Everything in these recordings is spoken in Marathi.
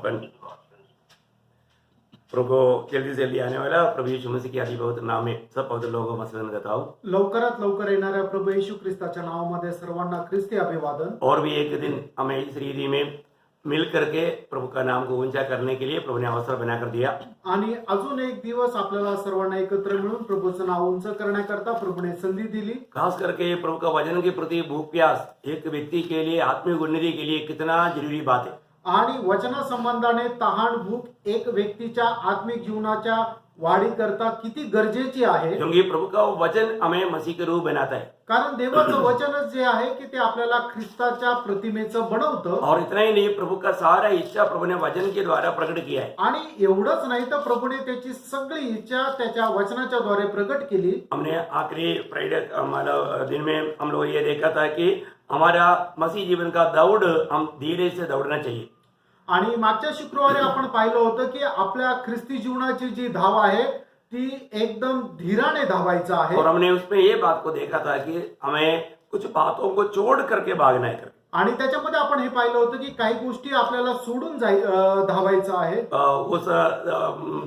अपन प्रभु को जल्दी से जल्दी आने वाला प्रभु यीशु मसीह की आदि बहुत नाम में सब पवित्र लोगों को मसलन करता हूँ। लवकरात लवकर येणाऱ्या प्रभू येशू ख्रिस्ताच्या नावामध्ये सर्वांना ख्रिस्ती अभिवादन। और भी एक दिन हमें इस रीति में मिल करके प्रभु का नाम को ऊंचा करने के लिए प्रभु ने अवसर बनाकर दिया। आणि अजून एक दिवस आपल्याला सर्वांना एकत्र मिळून प्रभूचं नाव उंच करण्याकरता प्रभूने संधी दिली। खास करके प्रभु का वचन के प्रति भूख प्यास एक व्यक्ति के लिए आत्मिक उन्नति के लिए कितना जरूरी बात है। आणि वचना संबंधाने तहान भूक एक व्यक्तीच्या आत्मिक जीवनाच्या वाढीकरता किती गरजेची आहे, क्योंकि प्रभु का वचन हमें मसीह के रूप बनाता है। कारण देवाचं वचनच जे आहे की ते आपल्याला ख्रिस्ताच्या प्रतिमेचं बनवतं। और इतना ही नहीं, प्रभु का सारा इच्छा प्रभु ने वचन के द्वारा प्रकट किया है। आणि एवढंच नाही तर प्रभूने त्याची सगळी इच्छा त्याच्या वचनाच्या द्वारे प्रकट केली। हमने आखिरी फ्राइडे दिन में हम लोग ये देखा था कि हमारा मसीह जीवन का दौड़ हम धीरे से दौड़ना चाहिए। आणि मागच्या शुक्रवारी आपण पाहिलं होतं की आपल्या ख्रिस्ती जीवनाची जी धाव आहे ती एकदम धीराने धावायचं आहे। और हमने उसमें ये बात को देखा था कि हमें कुछ बातों को छोड़ करके भागना है। आणि त्याच्यामध्ये आपण हे पाहिलं होतं की काही गोष्टी आपल्याला सोडून धावायचं आहे। उस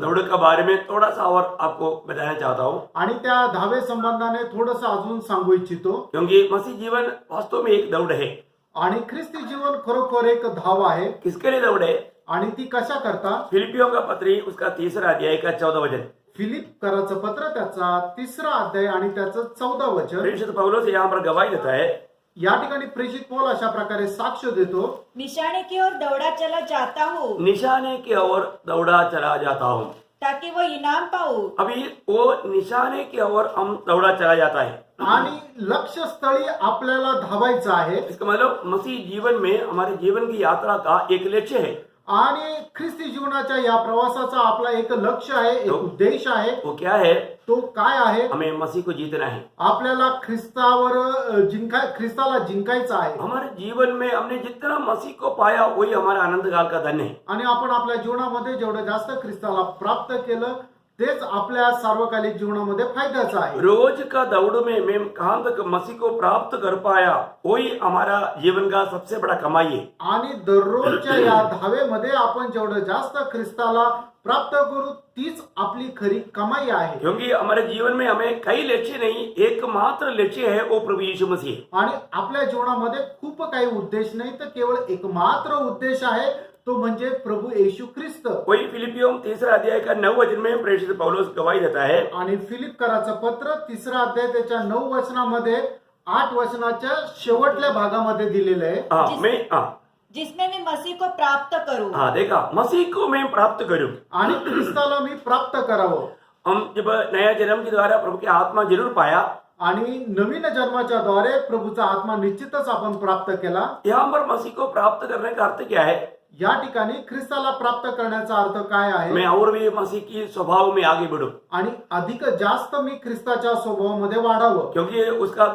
दौड़ के बारे में थोड़ा सा और आपको बताना चाहता हूँ, आणि त्या धावे संबंधाने थोडंसं अजून सांगू इच्छितो, क्योंकि मसीह जीवन वास्तव में एक दौड़ है। आणि ख्रिस्ती जीवन खरोखर एक धाव आहे। किसके लिए दौड़ है? आणि ती कशा करता? फिलिपियों का पत्री उसका 3 अध्याय का 14 वचन। फिलिप कराचं पत्र त्याचा 3 अध्याय आणि त्याचं 14 वचन। प्रेषित पौलुस यहाँ पर गवाही देता है। या ठिकाणी प्रेषित पौल अशा प्रकारे साक्ष देतो, निशाने की ओर दौड़ा चला जाता हूँ, निशाने की ओर दौड़ा चला जाता हूँ। ताकि वो इनाम पाऊं। अभी वो निशाने की ओर हम दौड़ा चला जाता है। आणि लक्ष्य स्थळी आपल्याला धावायचं आहे। इसका मतलब मसीह जीवन में हमारे जीवन की यात्रा का एक लक्ष्य है। आणि ख्रिस्ती जीवनाच्या या प्रवासाचा आपला एक लक्ष्य आहे, एक उद्देश आहे। वो क्या है? तो काय आहे? हमें मसीह को जीतना है। आपल्याला ख्रिस्ताला जिंकायचं आहे। हमारे जीवन में हमने जितना मसीह को पाया वही हमारा आनंद काल का धन है। आणि आपण आपल्या जीवनामध्ये जेवढं जास्त ख्रिस्ताला प्राप्त केलं तेच आपल्या सार्वकालिक जीवनामध्ये फायद्याचं आहे। रोज का दौड़ में मैं कहाँ तक मसीह को प्राप्त कर पाया वही हमारा जीवन का सबसे बड़ा कमाई है। आणि दररोजच्या या धावेमध्ये आपण जेवढं जास्त ख्रिस्ताला प्राप्त करू तीच आपली खरी कमाई आहे। क्योंकि हमारे जीवन में हमें कई लक्ष्य नहीं, एकमात्र लक्ष्य है वो प्रभु यीशु मसीह। आणि आपल्या जीवनामध्ये खूप काही उद्देश नाही तर केवळ एकमात्र उद्देश आहे, तो म्हणजे प्रभु येशू ख्रिस्त। वही फिलिपियों 3 अध्याय का 9 वचन में प्रेषित पौलुस गवाही देता है। आणि फिलिप कराचं पत्र 3 अध्याय त्याच्या 9 वचनामध्ये 8 वचनाच्या शेवटल्या भागामध्ये दिलेलं आहे, जिसमें मैं मसीह को प्राप्त करूं। हाँ देखा, मसीह को मैं प्राप्त करूं आणि ख्रिस्ताला मी प्राप्त करावं। हम जब नया जन्म के द्वारा प्रभु की आत्मा जरूर पाया, आणि नवीन जन्माच्या द्वारे प्रभूचा आत्मा निश्चितच आपण प्राप्त केला। यहाँ पर मसीह को प्राप्त करने का अर्थ क्या है? या ठिकाणी ख्रिस्ताला प्राप्त करण्याचा अर्थ काय आहे? मैं और भी मसीह की स्वभाव में आगे बढ़ूं, आणि अधिक जास्त मी ख्रिस्ताच्या स्वभावामध्ये वाढावं। क्योंकि उसका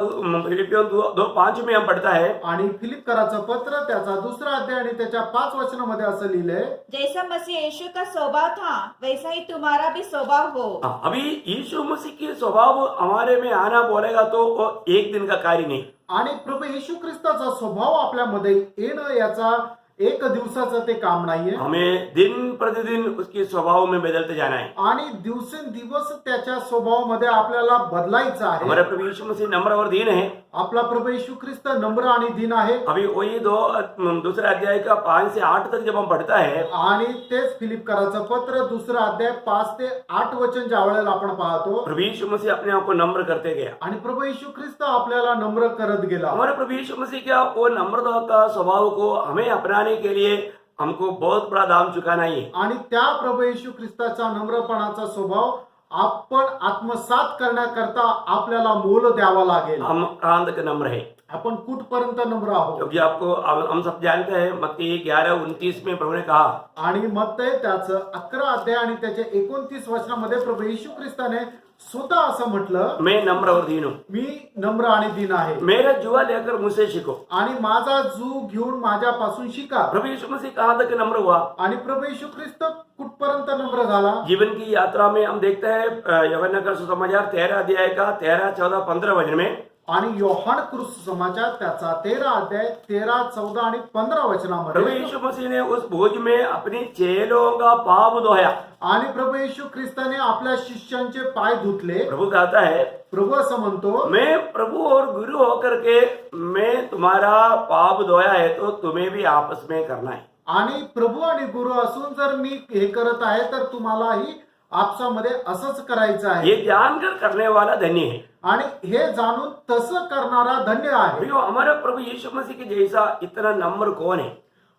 फिलिपियों 2:5 में हम पढ़ता है। आणि फिलिप कराचं पत्र त्याचा 2 अध्याय आणि त्याच्या 5 वचनामध्ये असं लिहिलंय, जैसा मसीह यीशु का स्वभाव था वैसा ही तुम्हारा भी स्वभाव हो। अभी यीशु मसीह की स्वभाव हमारे में आना बोलेगा तो वो एक दिन का कार्य नहीं। आणि प्रभू येशू ख्रिस्ताचा स्वभाव आपल्यामध्ये येणं याचा एक दिवसाचं ते काम नाहीये। हमें दिन प्रतिदिन उसके स्वभाव में बदलते जाना है। आणि दिवसेंदिवस त्याच्या स्वभावामध्ये आपल्याला बदलायचं आहे। हमारा प्रभु यीशु मसीह नम्र और दीन है। आपला प्रभू येशू ख्रिस्त नम्र आणि दीन आहे। अभी वही 2 अध्याय का 5 से 8 तक जब हम पढ़ता है, आणि तेच फिलिप कराचं पत्र 2 अध्याय 5 ते 8 वचन ज्या वेळेला आपण पाहतो, प्रभु यीशु मसीह अपने आप को नम्र करते गया। आणि प्रभू येशू ख्रिस्त आपल्याला नम्र करत गेला। हमारे प्रभु यीशु मसीह का वो नम्रता का स्वभाव को हमें अपनाने के लिए हमको बहुत बड़ा दाम चुकाना है। आणि त्या प्रभू येशू ख्रिस्ताचा नम्रपणाचा स्वभाव आपण आत्मसात करण्याकरता आपल्याला मोल द्यावा लागेल। हम कहाँ तक नम्र है? आपण कुठपर्यंत नम्र आहोत? क्योंकि आपको हम सब जानते हैं मत्ती 11:29 में प्रभु ने कहा, आणि मत्तई त्याचं 11 अध्याय आणि त्याच्या 29 वचनामध्ये प्रभु येशू ख्रिस्ताने स्वतः असं म्हटलं, मैं नम्र और दीन हूँ, मी नम्र आणि दीन आहे, मेरा जुआ लेकर मुझसे सीखो। आणि माझा जू घेऊन माझ्यापासून शिका। प्रभु यीशु मसीह कहाँ तक नम्र हुआ? आणि प्रभु येशू ख्रिस्त कुठपर्यंत नम्र झाला? जीवन की यात्रा में हम देखते हैं यूहन्ना का सुसमाचार 13 अध्याय का 13, 14, 15 वचन में, आणि योहान कृष्णसमाचार त्याचा 13 अध्याय 13, 14 आणि 15 प्रभु वचनामध्ये यीशु मसीह ने उस भोज में अपने चेलों का पाप धोया। आणि प्रभू येशू ख्रिस्ताने आपल्या शिष्यांचे पाय धुतले. प्रभु कहता है, प्रभू असं म्हणतो, मैं प्रभु और गुरु होकर के मैं तुम्हारा पाप धोया है तो तुम्हें भी आपस में करना है। आणि प्रभू आणि गुरु असून जर मी हे करत आहे तर तुम्हालाही आपसामध्ये असंच करायचं आहे. ये जानकर करने वाला धन्य है। आणि हे जाणून तसं करणारा धन्य आहे. प्रियो, हमारा प्रभु यीशु मसीह के जैसा इतना नम्र कौन है?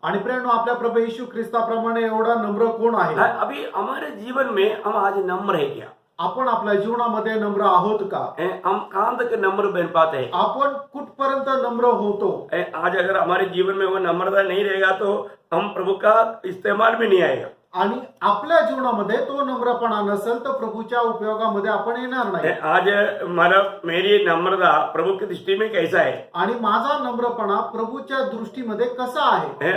आणि प्रेरणो आपल्या प्रभू येशू ख्रिस्ताप्रमाणे एवढा नम्र कोण आहे? अभी हमारे जीवन में हम आज नम्र है क्या? आपण आपल्या जीवनामध्ये नम्र आहोत का? हम कहाँ तक नम्र बन पाते हैं? आपण कुठपर्यंत नम्र होतो? आज अगर हमारे जीवन में वो नम्रता नहीं रहेगा तो हम प्रभु का इस्तेमाल भी नहीं आएगा। आणि आपल्या जीवनामध्ये तो नम्रपणा नसेल तर प्रभूच्या उपयोगामध्ये आपण येणार नाही. आज मेरी नम्रता प्रभु की दृष्टि में कैसा है? आणि माझा नम्रपणा प्रभूच्या दृष्टीमध्ये कसा आहे?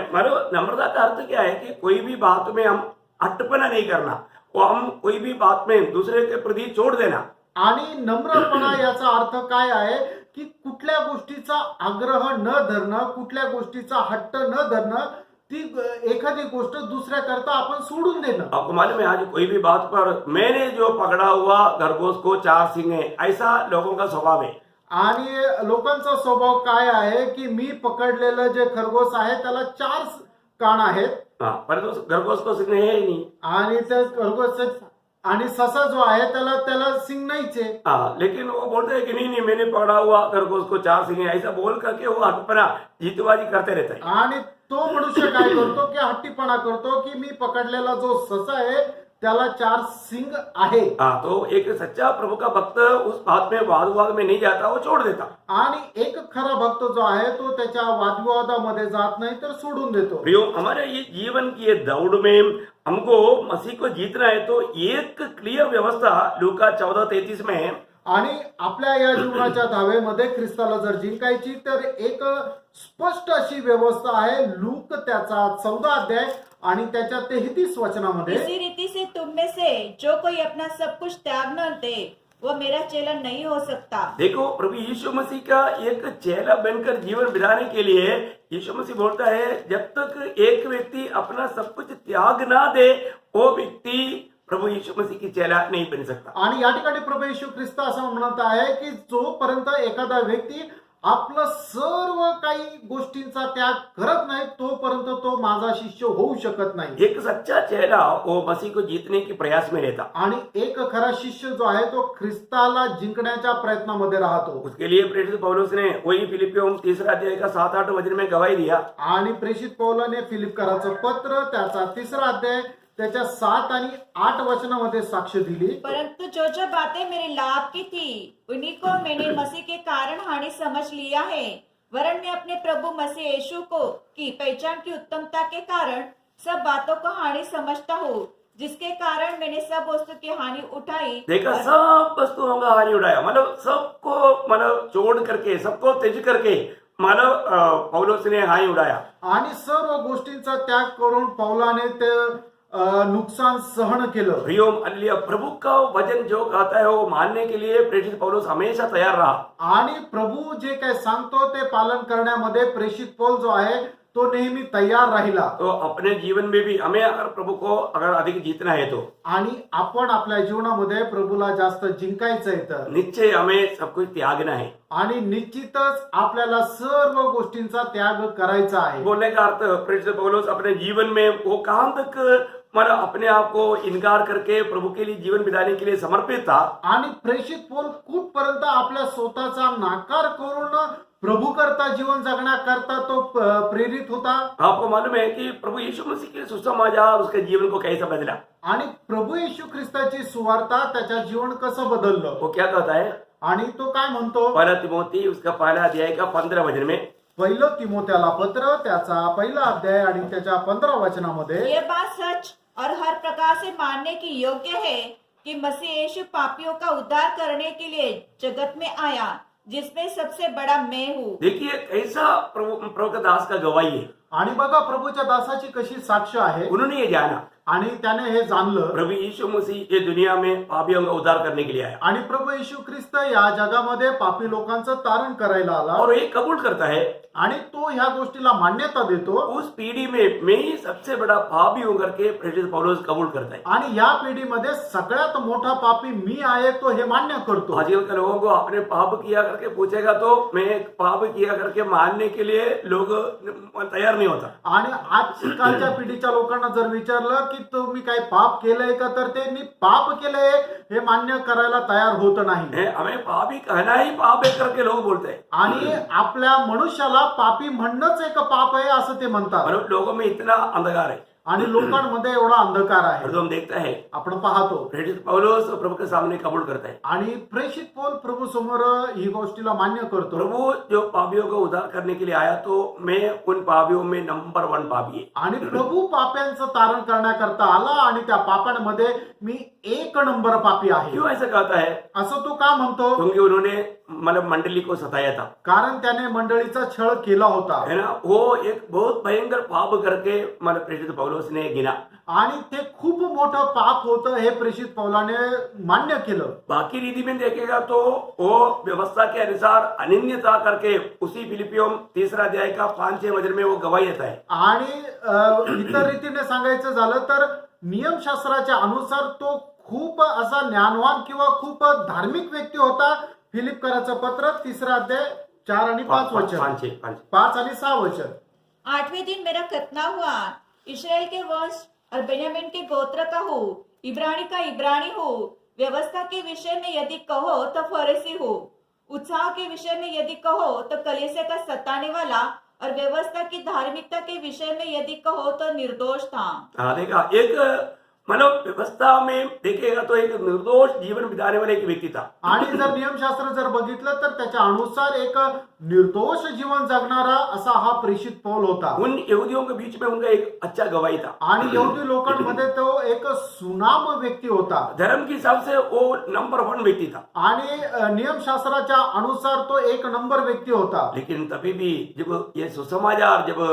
नम्रता का अर्थ क्या है कि कोई भी बात में हम अट्टपना नहीं करना, वो हम कोई भी बात में दूसरे के प्रति छोड़ देना। आणि नम्रपणा याचा अर्थ काय आहे की कुठल्या गोष्टीचा आग्रह न धरणं, कुठल्या गोष्टीचा हट्ट न धरणं, ती एखादी गोष्ट दुसऱ्या करता आपण सोडून देणं. आपको मालूम है, आज कोई भी बात पर मैंने जो पकड़ा हुआ खरगोश को 4 सींग है, ऐसा लोगों का स्वभाव है। आणि लोकांचा स्वभाव काय आहे की मी पकडलेलं जे खरगोश आहे त्याला 4 कान आहेत. परंतु खरगोश को सींग है ही नहीं। आणि ते खरगोश आणि ससा जो आहे त्याला सिंग नाहीच आहे. लेकिन वो बोलते हैं कि नहीं मैंने पकड़ा हुआ खरगोश को 4 सींग है, ऐसा बोल करके वो अपना जीतबाजी करते रहता है। आणि तो मनुष्य काय करतो की हट्टीपणा करतो की मी पकडलेला जो ससा आहे त्याला 4 सिंग आहे. तो एक सच्चा प्रभु का भक्त उस बात में वाद विवाद में नहीं जाता, वो छोड़ देता। आणि एक खरा भक्त जो आहे तो त्याच्या वादविवादामध्ये जात नाही तर सोडून देतो. प्रियो, हमारे ये जीवन की ये दौड़ में हमको मसीह को जीतना है तो एक क्लियर व्यवस्था लूका 14:33 में है। आणि आपल्या या जीवनाच्या धावेमध्ये ख्रिस्ताला जर जिंकायची तर एक स्पष्ट अशी व्यवस्था आहे. लूक त्याचा 14 अध्याय आणि त्याच्या 33 वचनामध्ये, इसी रीति से तुम में से जो कोई अपना सब कुछ त्याग न दे वो मेरा चेला नहीं हो सकता। देखो, प्रभु यीशु मसीह का एक चेला बनकर जीवन बिताने के लिए यीशु मसीह बोलता है जब तक एक व्यक्ति अपना सब कुछ त्याग ना दे वो व्यक्ति प्रभु यीशु मसीह की चेला नहीं बन सकता. आणि या ठिकाणी प्रभू येशू ख्रिस्त असं म्हणत आहे की जोपर्यंत एखादा व्यक्ती आपलं सर्व काही गोष्टींचा त्याग करत नाही तोपर्यंत तो माझा शिष्य होऊ शकत नाही. एक सच्चा चेला वो मसीह को जीतने के प्रयास में रहता. आणि एक खरा शिष्य जो आहे तो ख्रिस्ताला जिंकण्याच्या प्रयत्नामध्ये राहतो. उसके लिए प्रेरित पौलुस ने वही फिलिपियों 3 अध्याय का 7-8 वचन में गवाही दिया. आणि प्रेषित पौलाने फिलिपकराचं पत्र त्याचा 3 अध्याय त्याच्या 7 आणि 8 वचनामध्ये साक्ष दिली. परंतु जो जो बातें मेरे लाभ की थी उन्हीं को मैंने मसीह के कारण हानि समझ लिया है, वरन मैं अपने प्रभु मसीह यीशु को की पहचान की उत्तमता के कारण सब बातों को हानि समझता हूँ, जिसके कारण मैंने सब वस्तु की हानि उठाई. देखा, सब वस्तुओं का हानि उठाया, मतलब सबको छोड़ करके, सबको त्यज करके पौलुस ने हानि उठाया. आणि सर्व गोष्टींचा त्याग करून पौलाने ते नुकसान सहन केलं. प्रियोम अल्लिया, प्रभु का वचन जो कहता है वो मानने के लिए प्रेषित पौलुस हमेशा तैयार रहा. आणि प्रभू जे काय सांगतो ते पालन करण्यामध्ये प्रेषित पौल जो आहे तो नेहमी तयार राहिला. तो अपने जीवन में भी हमें अगर प्रभु को अगर अधिक जीतना है तो, आणि आपण आपल्या जीवनामध्ये प्रभूला जास्त जिंकायचंय तर निश्चय हमें सब कुछ त्यागना है. आणि निश्चितच आपल्याला सर्व गोष्टींचा त्याग करायचा आहे. बोलने का अर्थ प्रेषित पौलुस अपने जीवन में वो कहां तक अपने आप को इनकार करके प्रभु के लिए जीवन बिताने के लिए समर्पित था. आणि प्रेषित पौल कुठपर्यंत आपल्या स्वतःचा नाकार करून प्रभु करता जीवन जगण्याकरता तो प्रेरित होता. आपको मालूम है कि प्रभु यीशु मसीह के सुसमाचार उसके जीवन को कैसा बदला. आणि प्रभु येशू ख्रिस्ताची सुवार्ता त्याच्या जीवन कसं बदललं. वो क्या कहता है? आणि तो काय म्हणतो? 1 तिमोथी उसका 1 अध्याय का 15 वचन में, 1 तिमोथेला पत्र त्याचा 1 अध्याय आणि त्याच्या 15 वचनामध्ये, ये बात सच और हर प्रकार से मानने की योग्य है कि मसीह यीशु पापियों का उद्धार करने के लिए जगत में आया, जिसमें सबसे बड़ा मैं हूँ. देखिए कैसा प्रभु का दास का गवाही है. आणि बघा प्रभूच्या दासाची कशी साक्ष आहे. उन्होंने ये जाना आणि त्याने हे जाणलं प्रभु यीशु मसीह ये दुनिया में पापियों का उद्धार करने के लिए आया आणि प्रभू येशू ख्रिस्त या जगामध्ये पापी लोकांचं तारण करायला आला और ये कबूल करता है आणि तो ह्या गोष्टीला मान्यता देतो उस पीढ़ी में मैं ही सबसे बड़ा पापी हूं करके प्रेरित पौलुस कबूल करता है। आणि या पिढीमध्ये सगळ्यात मोठा पापी मी आहे तो हे मान्य करतो। आजकल के लोगों को आपने पाप किया करके पूछेगा तो मैं पाप किया करके मानने के लिए लोग तैयार नहीं होता। आणि आजकालच्या पिढीच्या लोकांना जर विचारलं की तुम्ही काही पाप केलंय का तर त्यांनी पाप केलंय हे मान्य करायला तयार होत नाही। हमें पापी कहना ही पाप है करके लोग बोलते हैं आणि आपल्या मनुष्याला पापी म्हणणंच एक पाप आहे असं ते म्हणतात। और लोगों में इतना अंधकार है आणि लोकांमध्ये एवढा अंधकार आहे। और तो हम देखते हैं आपण पाहतो प्रेरित पौलुस प्रभु के सामने कबूल करता है। आणि प्रेषित पौल प्रभू समोर ही गोष्टीला मान्य करतो। प्रभु जो पापियों को उद्धार करने के लिए आया तो मैं उन पापियों में नंबर 1 पापी है। आणि प्रभू पाप्यांचं तारण करण्याकरता आला आणि त्या पापांमध्ये मी 1 नंबर पापी आहे। क्यों ऐसा कहता है? असं तो का म्हणतो? क्योंकि उन्होंने मतलब मंडली को सताया था, कारण त्याने मंडळीचा छळ केला होता है ना। वो एक बहुत भयंकर पाप करके मतलब प्रेरित पौलुस ने गिना। आणि ते खूप मोठं पाप होतं हे प्रेषित पौलाने मान्य केलं। बाकी रीति में देखेगा तो वो व्यवस्था के अनुसार अनिन्यता करके उसी फिलिपियों 3 अध्याय का 5-6 वचन में वो गवाही देता है। आणि इतर रीतीने सांगायचं झालं तर नियमशास्त्राच्या अनुसार तो खूप असा ज्ञानवान किंवा खूप धार्मिक व्यक्ती होता। फिलिपकराचं पत्र 3 अध्याय 4 आणि 5 वचन, 5 आणि 6 वचन। 8वें दिन मेरा खतना हुआ, इस्राएल के वंश और बेन्यामीन के गोत्र का हूँ, इब्रानी का इब्रानी हूँ, व्यवस्था के विषय में यदि कहो तो फरीसी हूँ, उत्साह के विषय में यदि कहो तो कलीसिया का सताने वाला, और व्यवस्था की धार्मिकता के विषय में यदि कहो तो निर्दोष था। देखा एक मतलब व्यवस्था में देखेगा तो एक निर्दोष जीवन बिताने वाला एक व्यक्ती था। आणि जर नियमशास्त्र जर बघितलं तर त्याच्या अनुसार एक निर्दोष जीवन जगणारा असा हा प्रेषित पौल होता। उन यहूदियों के बीच में उनका एक अच्छा गवाही था आणि यहूदी लोकांमध्ये तो एक सुनाम व्यक्ती होता। धर्म के हिसाब से वो नंबर 1 व्यक्ती था आणि नियमशास्त्राच्या अनुसार तो 1 नंबर व्यक्ती होता। लेकिन तभी भी जब ये सुसमाचार जब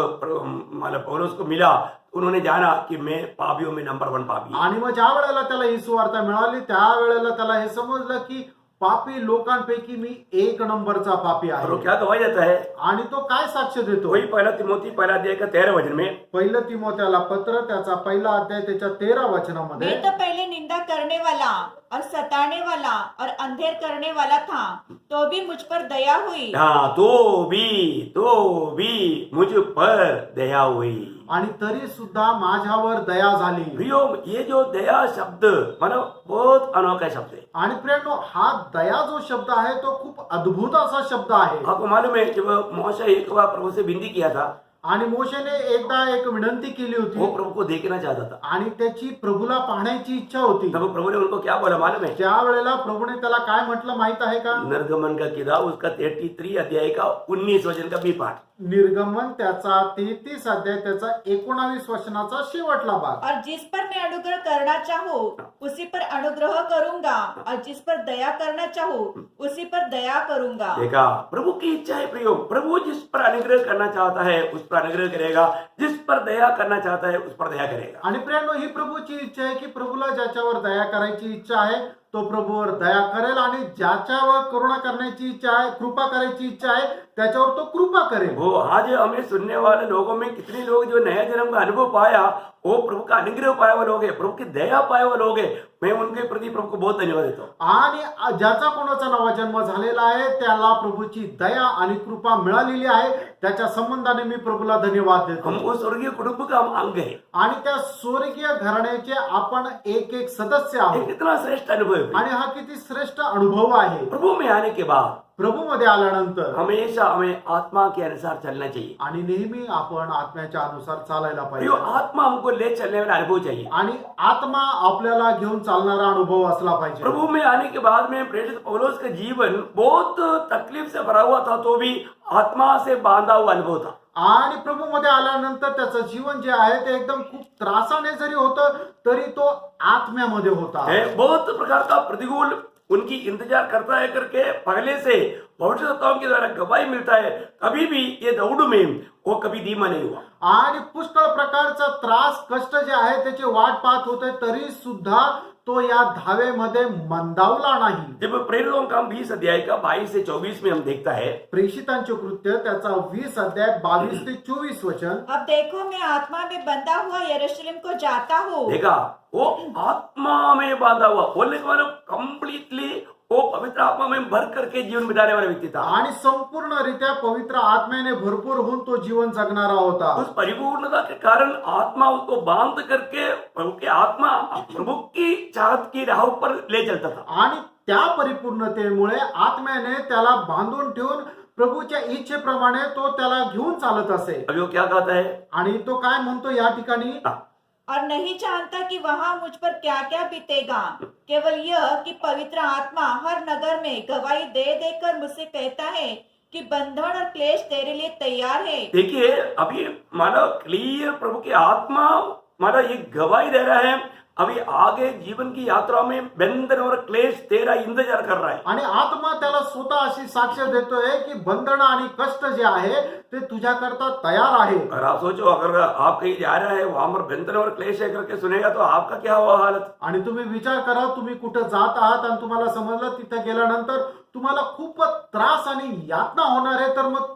मतलब पौलुस को मिला उन्होंने जाना कि मैं पापियों में नंबर 1 पापी हूं। आणि मग ज्या वेळेला त्याला ही सुवार्ता मिळाली त्या वेळेला त्याला हे समजलं की पापी लोकांपैकी मी 1 नंबरचा पापी और वो आहे। क्या गवाही देता है? आणि तो काय साक्ष देतो? वही 1 तिमोथी 1 अध्याय का 13 वचन में, 1 तिमोथेला पत्र त्याचा 1 अध्याय त्याच्या 13 वचनामध्ये, मैं तो पहले निंदा करने वाला और सताने वाला और अंधेर करने वाला था, तो भी मुझ पर दया हुई। हाँ तो भी मुझ पर दया हुई। आणि तरी सुद्धा माझ्यावर दया झाली। प्रियो ये जो दया शब्द मतलब बहुत अनोखा शब्द है। आणि प्रियांनो हा दया जो शब्द आहे तो खूप अद्भुत असा शब्द आहे। आपको मालूम है जब मूसा एक बार प्रभु से विनती किया था, आणि मोशेने एकदा एक विनंती केली वो होती प्रभु को देखना चाहता था। आणि त्याची प्रभूला पाहण्याची इच्छा होती। तब प्रभु ने उनको क्या बोला मालूम है? त्या वेळेला प्रभूने त्याला काय म्हटलं माहित आहे का? निर्गमन का किताब उसका 33 अध्याय का 19 वचन का भी पाठ। निर्गमन त्याचा 33 अध्याय त्याचा 19 वचनाचा शेवटला भाग। और जिस पर मैं अनुग्रह करना चाहूँ उसी पर अनुग्रह करूंगा, और जिस पर दया करना चाहूँ उसी पर दया करूंगा। देखा प्रभु की इच्छा है प्रियो, प्रभु जिस पर अनुग्रह करना चाहता है उस पर अनुग्रह करेगा, जिस पर दया करना चाहता है उस पर दया करेगा। आणि प्रियांनो ही प्रभूची इच्छा आहे की प्रभूला ज्याच्यावर दया करायची इच्छा आहे तो प्रभूवर दया करेल, आणि ज्याच्यावर करुणा करण्याची इच्छा आहे, कृपा करायची इच्छा आहे त्याच्यावर तो कृपा करेल। वो आज हमें सुनने वाले लोगों में कितने लोग जो नया जन्म का अनुभव पाया वो प्रभु का अनुग्रह पाए हुए लोग हैं, प्रभु की दया पाए हुए लोग हैं। मैं उनके प्रति प्रभु को बहुत धन्यवाद देता हूँ। आणि ज्याचा कोणाचा नवा जन्म झालेला आहे त्याला प्रभूची दया आणि कृपा मिळालेली आहे, त्याच्या संबंधाने मी प्रभूला धन्यवाद देतो। हम वो स्वर्गीय कुटुंब का हम अंग है आणि त्या स्वर्गीय घराण्याचे आपण एक सदस्य ये आहोत। कितना श्रेष्ठ अनुभव है। आणि हा किती श्रेष्ठ अनुभव आहे। प्रभु में आने के बाद प्रभू मध्ये आल्यानंतर हमेशा हमें आत्मा के अनुसार चलना चाहिए। आणि नेहमी आपण आत्म्याच्या अनुसार चालायला प्रियो पाहिजे। आत्मा हमको ले चलने वाला अनुभव चाहिए। आणि आत्मा आपल्याला घेऊन चालणारा अनुभव असला पाहिजे। प्रभु में आने के बाद में प्रेरित पौलुस का जीवन बहुत तकलीफ से भरा हुआ था तो भी आत्मा से बांधा हुआ अनुभव था। आणि प्रभू मध्ये आल्यानंतर त्याचं जीवन जे आहे ते एकदम खूप त्रासाने जरी होतं तरी तो आत्म्यामध्ये होता। बहुत प्रकार का प्रतिकूल उनकी इंतजार करता है करके पहले से भविष्यवक्ताओं के द्वारा गवाही मिलता है, कभी भी ये दौड़ में वो कभी धीमा नहीं हुआ. आणि पुष्कळ प्रकारचा त्रास कष्ट जे आहे त्याची वाट पाहत होते तरी सुद्धा तो या धावेमध्ये मंदावला नाही. जब प्रेरितों का 20 अध्याय का 22 से 24 में हम देखता है, प्रेषितांचे कृत्य त्याचा 20 अध्याय 22 ते 24 वचन. अब देखो मैं आत्मा में बंधा हुआ यरूशलेम को जाता हूँ. देखा वो आत्मा में बांधा हुआ, बोलने का मतलब कंप्लीटली वो पवित्र आत्मा में भर करके जीवन बिताने वाला व्यक्ति था. आणि संपूर्णरित्या पवित्र आत्म्याने भरपूर होऊन तो जीवन जगणारा होता. उस परिपूर्णता के कारण आत्मा उसको बांध करके प्रभु की आत्मा प्रभु की चाहत की राह पर ले चलता था. आणि त्या परिपूर्णतेमुळे आत्म्याने त्याला बांधून ठेवून प्रभूच्या इच्छेप्रमाणे तो त्याला घेऊन चालत असे. अभी वो क्या कहता है? आणि तो काय म्हणतो या ठिकाणी, और नहीं जानता कि वहां मुझ पर क्या क्या बीतेगा, केवल यह कि पवित्र आत्मा हर नगर में गवाही दे देकर मुझसे कहता है कि बंधन और क्लेश तेरे लिए तैयार है. देखिए अभी मानो क्लियर प्रभु की आत्मा मानो ये गवाही दे रहा है, अभी आगे जीवन की यात्रा में बंधन और क्लेश तेरा इंतजार कर रहा है. आणि आत्मा त्याला स्वतः अशी साक्ष देतोय की बंधन आणि कष्ट जे आहे ते तुझ्याकरता तयार आहे. और आप सोचो अगर आप कहीं जा रहे हैं वहां पर बंधन और क्लेश है करके सुनेगा तो आपका क्या हुआ हालत. आणि तुम्ही विचार करा, तुम्ही कुठं जात आहात आणि तुम्हाला समजलं तिथं गेल्यानंतर तुम्हाला खूप त्रास आणि यातना होणार आहे, तर मग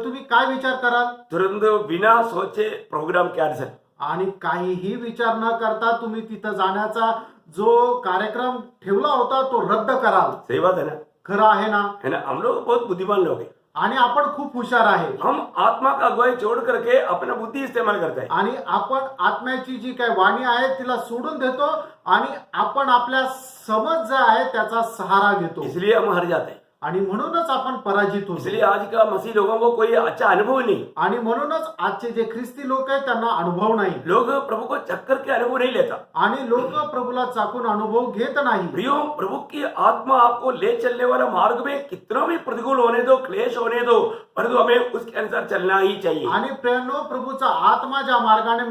तुम्ही काय विचार कराल. तुरंत बिना सोचे प्रोग्राम कॅन्सल. आणि काहीही विचार न करता तुम्ही तिथं जाण्याचा जो कार्यक्रम ठेवला होता तो रद्द कराल. सही बात है ना. खरं आहे ना. है ना. हम लोग बहुत बुद्धिमान लोग हैं. आणि आपण खूप हुशार आहे. हम आत्मा का अगुवाई छोड़ करके अपना बुद्धि इस्तेमाल करते हैं. आणि आपण आत्म्याची जी काही वाणी आहे तिला सोडून देतो आणि आपण आपल्या समज जे आहे त्याचा सहारा घेतो. इसलिए हम हार जाते हैं. आणि म्हणूनच आपण पराजित होतो. इसलिए आज का मसीह लोगों को कोई अच्छा अनुभव नहीं. आणि म्हणूनच आजचे जे ख्रिस्ती लोक आहेत त्यांना अनुभव नाही. लोग प्रभु को चक्कर के अनुभव नहीं लेता. आणि लोक प्रभूला चाकून अनुभव घेत नाही. प्रियो प्रभु की आत्मा आपको ले चलने वाला मार्ग में कितना भी प्रतिकूल होने दो, क्लेश होने दो, परंतु हमें उसके अनुसार चलना ही चाहिए. आणि प्रेरणो प्रभूचा आत्मा ज्या मार्गाने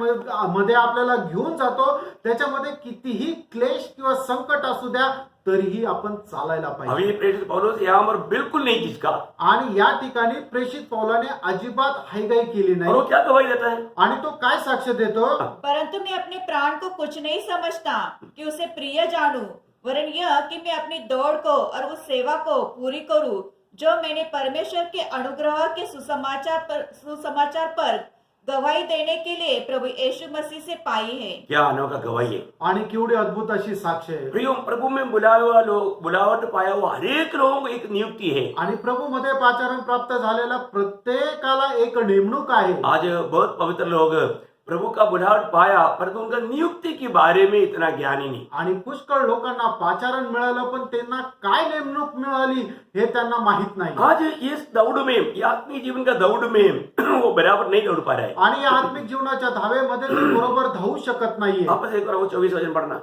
मध्ये आपल्याला घेऊन जातो त्याच्यामध्ये कितीही क्लेश किंवा संकट असू द्या तरीही आपण चालायला पाहिजे. अभी प्रेरित पौलुस यहाँ पर बिल्कुल नहीं झिझका. आणि या ठिकाणी प्रेषित पौलाने अजिबात हायगाई केली और नाही. वो क्या गवाही देता है? आणि तो काय साक्ष देतो, परंतु मैं अपने प्राण को कुछ नहीं समझता कि उसे प्रिय जानूं, वरन यह कि मैं अपनी दौड़ को और उस सेवा को पूरी करूं जो मैंने परमेश्वर के अनुग्रह के सुसमाचार पर गवाही देने के लिए प्रभु यीशु मसीह से पाई है. क्या अनोखा गवाही है. आणि केवढी अद्भुत अशी साक्ष आहे. प्रियो प्रभु में बुलावट पाया हुआ हरेक लोगों को एक नियुक्ति है. आणि प्रभू मध्ये पाचारण प्राप्त झालेला प्रत्येकाला एक नेमणूक आहे. आज बहुत पवित्र लोग प्रभु का बुलावट पाया परंतु उनका नियुक्ति के बारे में इतना ज्ञान ही नहीं. आणि पुष्कळ लोकांना पाचारण मिळालं पण त्यांना काय नेमणूक मिळाली हे त्यांना माहित नाही. आज इस दौड़ में ये आत्मिक जीवन का दौड़ में वो बराबर नहीं दौड़ पा रहा है. आणि या आत्मिक जीवनाच्या धावेमध्ये ते बरोबर धावू शकत नाहीये. वापस एक बार वो 24 वचन पढ़ना.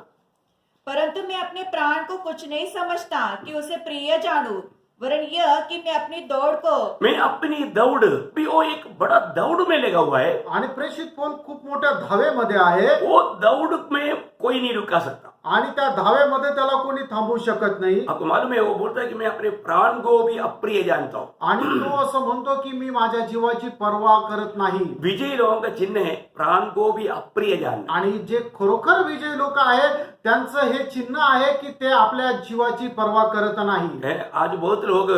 परंतु मैं अपने प्राण को कुछ नहीं समझता कि उसे प्रिय जानूं, वरन यह कि मैं अपनी दौड़ को मैं अपनी दौड़ भी वो एक बड़ा दौड़ में लगा हुआ है. आणि प्रेषित पौल खूप मोठ्या धावेमध्ये आहे. वो दौड़ में कोई नहीं रुका सकता. आणि त्या धावेमध्ये त्याला कोणी थांबवू शकत नाही. आपको मालूम है वो बोलता है कि मैं अपने प्राण को भी अप्रिय जानता हूँ. आणि तो असं म्हणतो की मी माझ्या जीवाची पर्वा करत नाही. विजयी लोगों का चिन्ह है प्राण को भी अप्रिय जानना. आणि जे खरोखर विजयी लोक आहेत त्यांचं हे चिन्ह आहे की ते आपल्या जीवाची पर्वा करत नाही. है, आज बहुत लोग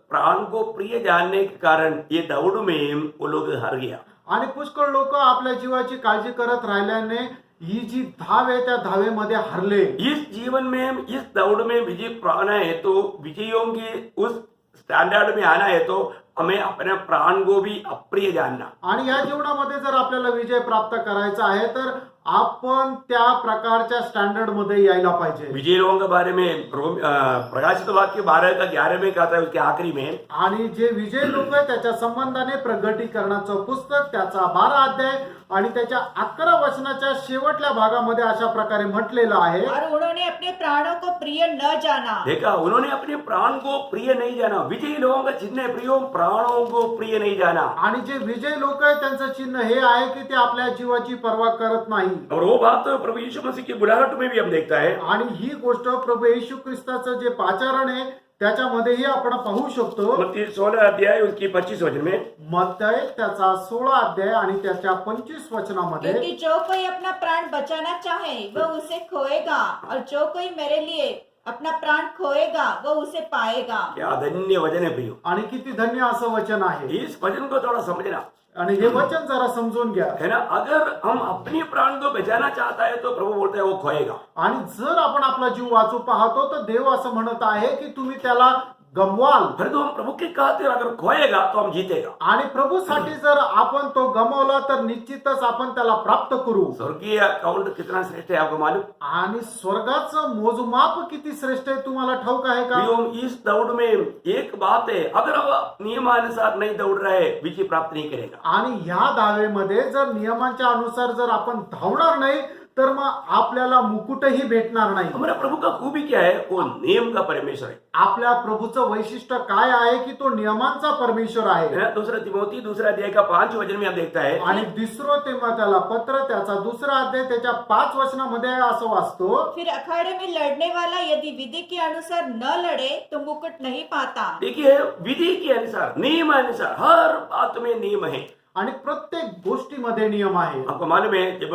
प्राण को प्रिय जानने के कारण ये दौड़ में वो लोग हार गया. आणि पुष्कळ लोक आपल्या जीवाची काळजी करत राहिल्याने ही जी धाव आहे त्या धावेमध्ये हरले. इस जीवन में इस दौड़ में विजय पाना है तो विजयों की उस स्टैंडर्ड में आना है तो हमें अपने प्राण को भी अप्रिय जानना. आणि या जीवनामध्ये जर आपल्याला विजय प्राप्त करायचा आहे तर आपण त्या प्रकारच्या स्टँडर्ड मध्ये यायला पाहिजे. विजयी लोगों के बारे में प्रकाशित वाक्य 12 का 11 में कहता है उसके आखिरी में. आणि जे विजयी लोक आहेत त्याच्या संबंधाने प्रगटीकरणाचं पुस्तक त्याचा 12 अध्याय आणि त्याच्या 11 वचनाच्या शेवटल्या भागामध्ये अशा प्रकारे म्हटलेलं आहे. और उन्होंने अपने प्राणों को प्रिय न जाना. देखा उन्होंने अपने प्राण को प्रिय नहीं जाना. विजयी लोगों का चिन्ह है प्रियो प्राणों को प्रिय नहीं जाना. आणि जे विजयी लोक आहेत त्यांचं चिन्ह हे आहे की ते आपल्या जीवाची पर्वा करत नाही. और वो बात प्रभु यीशु मसीह की बुलाहट में भी हम देखता है। आणि ही गोष्ट प्रभू येशू ख्रिस्ताचं जे पाचारण आहे त्याच्यामध्येही आपण पाहू शकतो. मत्ती 16 अध्याय उसकी 25 वचन में, मत्तय त्याचा 16 अध्याय आणि त्याच्या 25 वचनामध्ये, क्योंकि जो कोई अपना प्राण बचाना चाहे वह उसे खोएगा, और जो कोई मेरे लिए अपना प्राण खोएगा वह उसे पाएगा. क्या धन्य वचन है प्रियो। आणि किती धन्य असं वचन आहे. इस वचन को थोड़ा समझना आणि हे वचन जरा समजून घ्या. है ना। अगर हम अपने प्राण को बचाना चाहता है तो प्रभु बोलता है वो खोएगा। आणि जर आपण आपला जीव वाचू पाहतो तर देव असं म्हणत आहे की तुम्ही त्याला गमवाल. परंतु हम प्रभु के खातिर अगर खोएगा तो हम जीतेगा। आणि प्रभूसाठी जर आपण तो गमावला तर निश्चितच आपण त्याला प्राप्त करू. स्वर्गीय अकाउंट कितना श्रेष्ठ है आपको मालूम? आणि स्वर्गाचं मोजमाप किती श्रेष्ठ आहे तुम्हाला ठाऊक आहे का? प्रियो, इस दौड़ में एक बात है, अगर हम नियमानुसार नहीं दौड़ रहे विजय प्राप्त नहीं करेगा। आणि ह्या दावेमध्ये जर नियमांच्या अनुसार जर आपण धावणार नाही तर मग आपल्याला मुकुटही भेटणार नाही. हमारा प्रभु का खूबी क्या है? वो नियम का परमेश्वर है। आपल्या प्रभूचं वैशिष्ट्य काय आहे की तो नियमांचा परमेश्वर आहे. है ना? दूसरा तिमोथी 2 अध्याय का 5 वचन में हम देखता है, आणि दुसरं तेव्हा त्याला पत्र त्याचा 2 अध्याय त्याच्या 5 वचनामध्ये असं वाचतो, फिर अखाड़े में लड़ने वाला यदि विधि के अनुसार न लड़े तो मुकुट नहीं पाता. देखिए विधि के अनुसार, नियमानुसार हर बात में नियम है। आणि प्रत्येक गोष्टीमध्ये नियम आहे. आपको मालूम है जब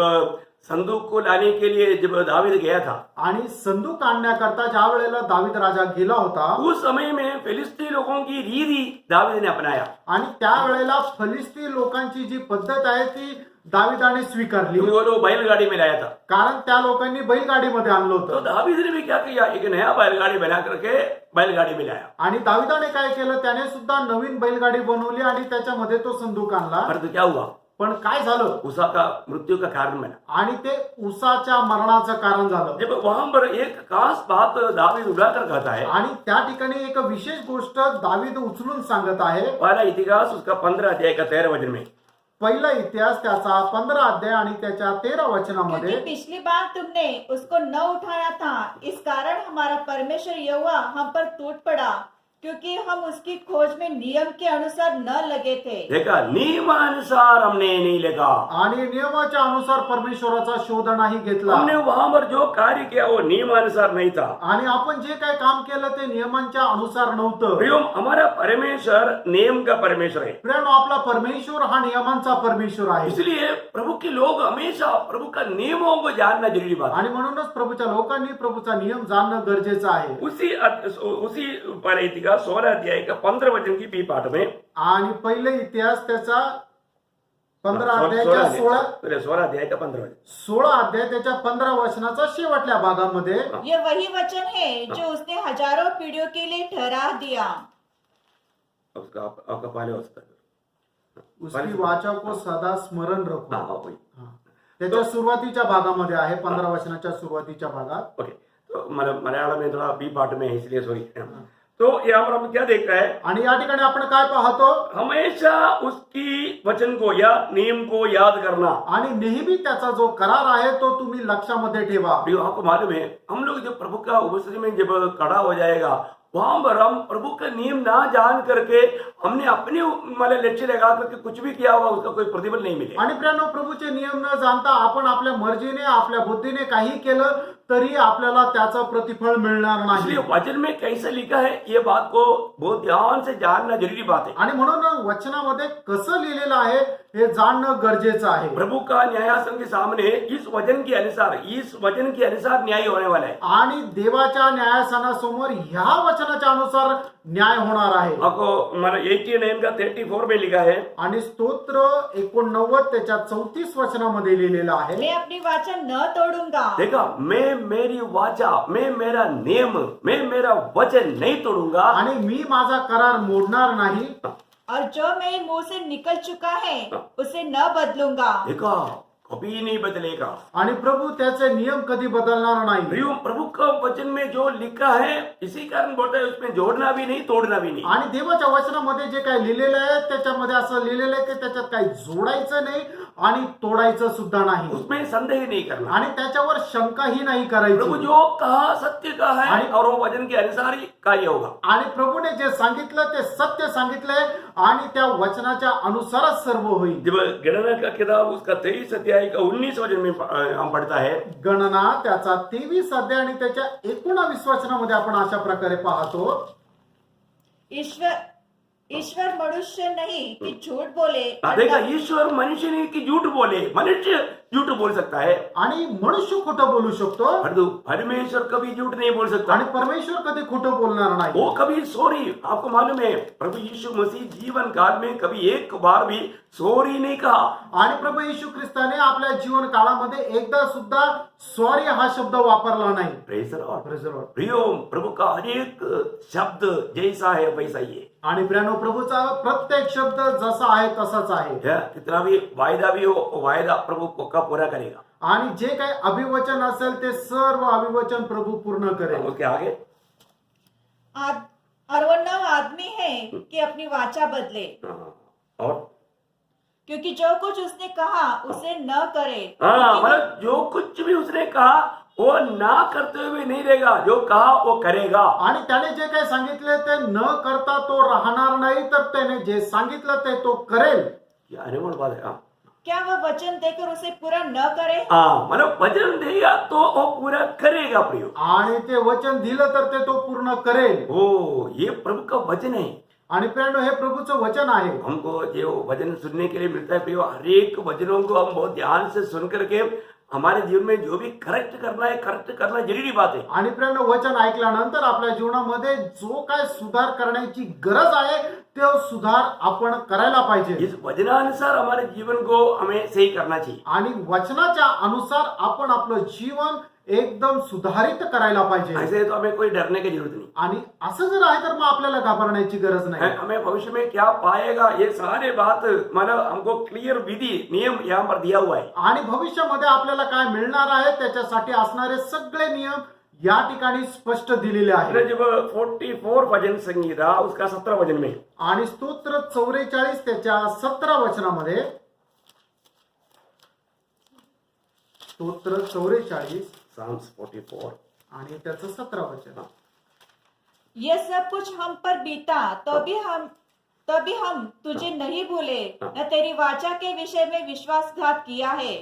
संदूक को लाने के लिए जब दावीद गया था, आणि संदूक आणण्याकरता ज्या वेळेला दावीद राजा गेला होता उस समय में फिलिस्ती लोगों की रीति दावीद ने अपनाया। आणि त्यावेळेला फलिस्ती लोकांची जी पद्धत आहे ती दाविदाने स्वीकारली, क्योंकि वो लोग बैलगाड़ी में लाया था। कारण त्या लोकांनी बैलगाडीमध्ये आणलं तो होतं. दावीद ने भी क्या किया, एक नया बैलगाड़ी बना करके बैलगाड़ी में लाया। आणि दाविदाने काय केलं, त्याने सुद्धा नवीन बैलगाडी बनवली आणि त्याच्यामध्ये तो संदूक आणला. परंतु क्या हुआ, पण काय झालं, उसा का मृत्यु का कारण बना। आणि ते उसाच्या मरणाचं कारण झालं. जब वहां पर एक खास बात दावीद उड़ाकर कहता है, आणि त्या ठिकाणी एक विशेष गोष्ट दावीद उचलून सांगत आहे. पहला इतिहास उसका 15 अध्याय का 13 वचन में, पहिला इतिहास त्याचा 15 अध्याय आणि त्याच्या 13 वचनामध्ये, क्योंकि पिछली बार तुमने उसको न उठाया था, इस कारण हमारा परमेश्वर यहोवा हम पर टूट पड़ा, क्योंकि हम उसकी खोज में नियम के अनुसार न लगे थे. देखा, नियमानुसार हमने नहीं लगा। आणि नियमाच्या अनुसार परमेश्वराचा शोध नाही घेतला. हमने वहां पर जो कार्य किया वो नियमानुसार नहीं था। आणि आपण जे काय काम केलं ते नियमांच्या अनुसार नव्हतं. प्रियो, हमारा परमेश्वर नियम का परमेश्वर है। प्रियानो, आपला परमेश्वर हा नियमांचा परमेश्वर आहे. इसलिए प्रभु के लोग हमेशा प्रभु का नियमों को जानना जरूरी बात है। आणि म्हणूनच प्रभूच्या लोकांनी प्रभूचा नियम जाणणं गरजेचं आहे. उसी पहले इतिहास 16 अध्याय का 15 वचन की बी पाठ में, आणि पहिले इतिहास त्याचा 15 अध्यायाच्या 16 अध्याय का 15 वचन, 16 अध्याय त्याच्या 15 वचनाचा शेवटल्या भागामध्ये, ये वही वचन है जो उसने हजारों पीढ़ियों के लिए ठहरा दिया. उसका आपका पहले होता उसकी वाचा को सदा स्मरण रखो. वही। त्याच्या सुरुवातीच्या भागामध्ये आहे, 15 वचनाच्या सुरुवातीच्या भागात. ओके, तो मलयालम में थोड़ा बी पार्ट में है, इसलिए सॉरी। तो यहाँ पर हम क्या देख रहे हैं, आणि या ठिकाणी आपण काय पाहतो, हमेशा उसकी वचन को या नियम को याद करना। आणि नेहमी त्याचा जो करार आहे तो तुम्ही लक्षामध्ये ठेवा. प्रियो, आपको मालूम है, हम लोग जब प्रभु का उपस्थिति में जब खड़ा हो जाएगा, वहां पर हम प्रभु का नियम ना जान करके हमने अपने मतलब लक्ष्य लगा करके कुछ भी किया हुआ, उसका कोई प्रतिफल नहीं मिलेगा। आणि प्रियानो, प्रभूचे नियम न जाणता आपण आपल्या मर्जीने आपल्या बुद्धीने काही केलं तरी आपल्याला त्याचं प्रतिफळ मिळणार नाही. इसलिए वचन में कैसे लिखा है ये बात को बहुत ध्यान से जानना जरूरी बात है। आणि म्हणून वचनामध्ये कसं लिहिलेलं आहे हे जाणणं गरजेचं आहे. प्रभु का न्यायासन के सामने इस वचन के अनुसार न्याय होने वाला है। आणि देवाच्या न्यायासनासमोर ह्या वचनाच्या अनुसार न्याय होणार आहे. आपको हमारा 89 का 34 में लिखा है, आणि स्तोत्र 89 त्याच्या 34 वचनामध्ये लिहिलेलं आहे, मैं अपनी वाचा न तोड़ूंगा. देखा, मैं मेरी वाचा, मैं मेरा नियम, मैं मेरा वचन नहीं तोड़ूंगा, आणि मी माझा करार मोडणार नाही, और जो मेरे मुंह से निकल चुका है उसे न बदलूंगा. देखा, कभी नहीं बदलेगा। आणि प्रभू त्याचे नियम कधी बदलणार नाही. प्रियो, प्रभु का वचन में जो लिखा है इसी कारण बोलता है उसमें जोड़ना भी नहीं, तोड़ना भी नहीं। आणि देवाच्या वचनामध्ये जे काही लिहिलेलं आहे त्याच्यामध्ये असं लिहिलेलं आहे की त्याच्यात काही जोडायचं नाही आणि तोडायचं सुद्धा नाही उसमें संदेह नहीं करना। आणि त्याच्यावर शंकाही नाही प्रभु करायची जो कहा सत्य का है आणि- और वो वचन के अनुसार ही कार्य होगा। आणि प्रभूने जे सांगितलं ते सत्य सांगितलंय आणि त्या वचनाच्या अनुसारच सर्व होईल। जब गणना का किताब उसका 23 अध्याय का 19 वचन में हम पढ़ता है, गणना त्याचा 23 अध्याय आणि त्याच्या 19 वचनामध्ये आपण अशा प्रकारे पाहतो, ईश्वर मनुष्य नहीं कि झूठ बोले देखा ईश्वर मनुष्य नहीं कि झूठ बोले, मनुष्य झूठ बोल सकता है आणि मनुष्य खोटं बोलू शकतो परंतु परमेश्वर कभी झूठ नहीं बोल सकता। आणि परमेश्वर कधी खोटं बोलणार नाही। वो कभी सॉरी, आपको मालूम है प्रभु यीशु मसीह जीवन काल में कभी एक बार भी सॉरी नहीं कहा। आणि प्रभू येशू ख्रिस्ताने आपल्या जीवन काळामध्ये एकदा सुद्धा सॉरी हा शब्द वापरला नाही। Praise the Lord. Praise the Lord. प्रियो, प्रभु का हर एक शब्द जैसा है वैसा ही है। आणि प्रियानो, प्रभूचा प्रत्येक शब्द जसा आहे तसाच आहे कितना भी वायदा भी हो, वो वायदा प्रभु पक्का पूरा करेगा। आणि जे काही अभिवचन असेल ते सर्व अभिवचन प्रभू पूर्ण करेल। ओके, आगे। और वो नव आदमी है कि अपनी वाचा बदले, और क्योंकि जो कुछ उसने कहा उसे न करे। मतलब जो कुछ भी उसने कहा वो ना करते हुए नहीं रहेगा, जो कहा वो करेगा। आणि त्याने जे काही सांगितले ते न करता तो राहणार नाही, तर त्याने जे सांगितलं ते तो करेल। ये अनमोल बात है। क्या वह वचन देकर उसे पूरा न करे? मतलब वचन देगा तो वो पूरा करेगा प्रियो। आणि ते वचन दिलं तर ते तो पूर्ण करेल। ओ, ये प्रभु का वचन है। आणि प्रियानो, हे प्रभूचं वचन आहे। हमको जो वचन सुनने के लिए मिलता है प्रियो, हर एक वचनों को हम बहुत ध्यान से सुन करके हमारे जीवन में जो भी करेक्ट करना जरूरी बात है। आणि प्रियानो, वचन ऐकल्यानंतर आपल्या जीवनामध्ये जो काय सुधार करण्याची गरज आहे तो सुधार आपण करायला पाहिजे। इस वचनानुसार हमारे जीवन को हमें सही करना चाहिए। आणि वचनाच्या अनुसार आपण आपलं जीवन एकदम सुधारित करायला पाहिजे। ऐसे तो हमें कोई डरने की जरूरत नहीं। आणि असं जर आहे तर मग आपल्याला घाबरण्याची गरज नाही। हमें भविष्य में क्या पाएगा ये सारे बात मतलब हमको क्लियर विधि नियम यहाँ पर दिया हुआ है। आणि भविष्यामध्ये आपल्याला काय मिळणार आहे त्याच्यासाठी असणारे सगळे नियम या ठिकाणी स्पष्ट दिलेले आहेत। जब 44 भजन संगीता उसका 17 वचन में, आणि स्तोत्र 44 त्याच्या 17 वचनामध्ये, स्तोत्र 44 Psalms 44, आणि त्याचं 17 वचन, ये सब कुछ हम पर बीता तभी हम तुझे नहीं भूले, न तेरी वाचा के विषय में विश्वासघात किया है।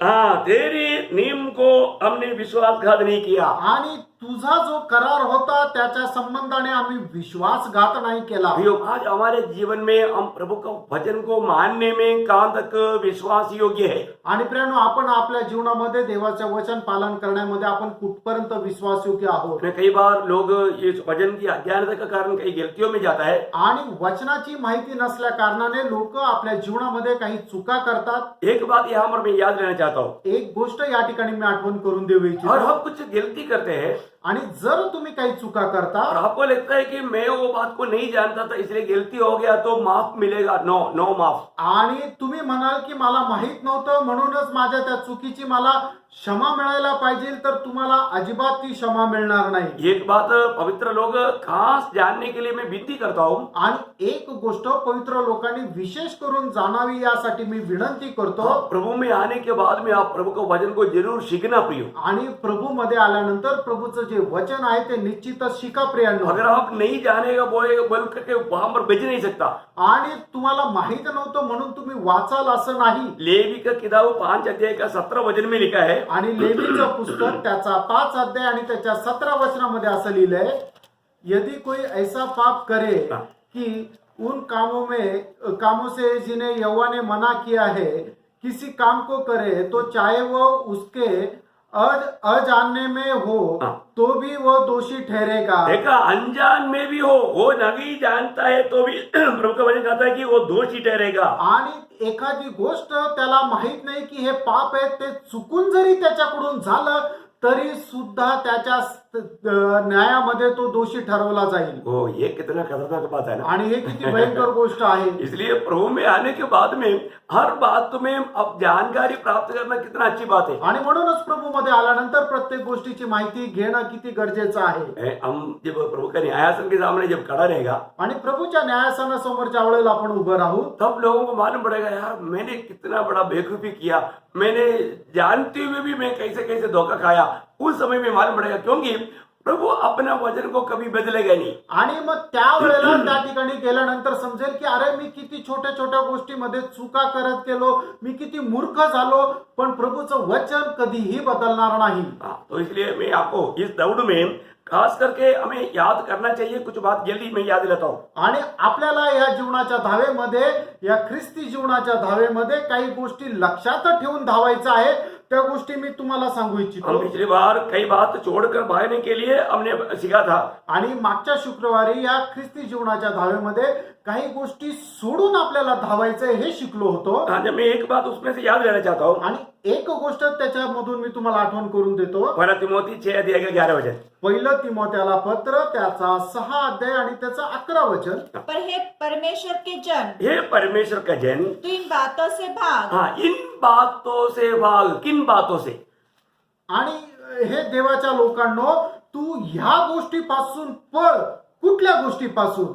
तेरी नियम को हमने विश्वासघात नहीं किया। आणि तुझा जो करार होता त्याच्या संबंधाने आम्ही विश्वासघात नाही केला। प्रियो, आज हमारे जीवन में हम प्रभु का वचन को मानने में कहां तक विश्वास योग्य है। आणि प्रियानो, आपण आपल्या जीवनामध्ये देवाचे वचन पालन करण्यामध्ये आपण कुठपर्यंत विश्वासयोग्य आहोत। कई बार लोग इस वचन की अज्ञानता के कारण कई गलतियों में जाता है। आणि वचनाची माहिती नसल्या कारणाने लोक आपल्या जीवनामध्ये काही चुका करतात। एक बात यहाँ पर मैं याद रहना चाहता हूँ, एक गोष्ट या ठिकाणी मी आठवण करून देऊ और इच्छितो, हम कुछ गलती करते हैं आणि जर तुम्ही काही चुका करता और आपको लगता है कि मैं वो बात को नहीं जानता था इसलिए गलती हो गया तो माफ मिलेगा, नो माफ। आणि तुम्ही म्हणाल की मला माहित नव्हतं म्हणूनच माझ्या त्या चुकीची मला क्षमा मिळायला पाहिजे, तर तुम्हाला अजिबात ती क्षमा मिळणार नाही। एक बात पवित्र लोग खास जानने के लिए मैं विनती करता हूँ, आणि एक गोष्ट पवित्र लोकांनी विशेष करून जाणावी यासाठी मी विनंती करतो, प्रभु में आने के बाद में आप प्रभु के वचन को जरूर सीखना प्रियो। आणि प्रभू मध्ये आल्यानंतर प्रभूचं जे वचन आहे ते निश्चितच शिका प्रियांनो। अगर आप नहीं जानेगा बोल करके वहां पर बेच नहीं सकता। आणि तुम्हाला माहित नव्हतं म्हणून तुम्ही वाचाल असं नाही। लेवी का किताब 5 अध्याय का 17 वचन में लिखा है, आणि लेवीचं पुस्तक त्याचा 5 अध्याय आणि त्याच्या 17 वचनामध्ये असं लिहिलंय, यदि कोई ऐसा पाप करे कि उन कामों से जिन्हें यहोवा ने मना किया है किसी काम को करे, तो चाहे वो उसके अजानने में हो तो भी वो दोषी ठहरेगा। देखा, अनजान में भी हो, वो नहीं जानता है तो भी प्रभु का वचन कहता है कि वो दोषी ठहरेगा। आणि एखादी गोष्ट त्याला माहित नाही की हे पाप आहे, ते चुकून जरी त्याच्याकडून झालं तरी सुद्धा त्याच्या न्यायामध्ये तो दोषी ठरवला जाईल. वो ये कितना खतरनाक बात है ना. आणि हे किती भयंकर गोष्ट आहे. इसलिए प्रभु में आने के बाद में हर बात में अब जानकारी प्राप्त करना कितना अच्छी बात है. आणि म्हणूनच प्रभू मध्ये आल्यानंतर प्रत्येक गोष्टीची माहिती घेणं किती गरजेचं आहे. हम जब प्रभु का न्यायासन के सामने जब खड़ा रहेगा आणि प्रभूच्या न्यायासनासमोर ज्या वेळेला आपण उभं राहू तब लोगों को मालूम पड़ेगा यार मैंने कितना बड़ा बेवकूफी किया, मैंने जानते हुए भी मैं कैसे कैसे धोखा खाया. उस समय में मालूम पड़ेगा क्योंकि प्रभु अपना वचन को कभी बदलेगा नहीं. आणि मग त्यावेळेला त्या ठिकाणी गेल्यानंतर समजेल की अरे मी किती छोट्या छोट्या गोष्टीमध्ये चुका करत गेलो, मी किती मूर्ख झालो, पण प्रभूचं वचन कधीही बदलणार नाही. तो इसलिए मैं आपको इस दौड़ में खास करके हमें याद करना चाहिए. कुछ बात जल्दी मैं याद दिलाता हूँ. आणि आपल्याला या जीवनाच्या धावेमध्ये, या ख्रिस्ती जीवनाच्या धावेमध्ये काही गोष्टी लक्षात ठेवून धावायचं आहे. त्या गोष्टी मी तुम्हाला सांगू हम इच्छितो. पिछली बार कई बात छोड़कर भागने के लिए हमने सीखा था. आणि मागच्या शुक्रवारी या ख्रिस्ती जीवनाच्या धावेमध्ये काही गोष्टी सोडून आपल्याला धावायचंय हे शिकलो होतो. जब मैं एक बात उसमें से याद लेना चाहता हूँ. आणि एक गोष्ट त्याच्यामधून मी तुम्हाला आठवण करून देतो. पहला तिमोथी 6:11 वचन. पहिलं तिमोथेला पत्र त्याचा 6 अध्याय आणि त्याचं 11 वचन. पर हे परमेश्वर के जन, हे परमेश्वर का जन, तू इन बातों से भाग. हाँ इन बातों से भाग. किन बातों से? आणि हे देवाच्या लोकांनो, तू ह्या गोष्टीपासून पळ. कुठल्या गोष्टीपासून?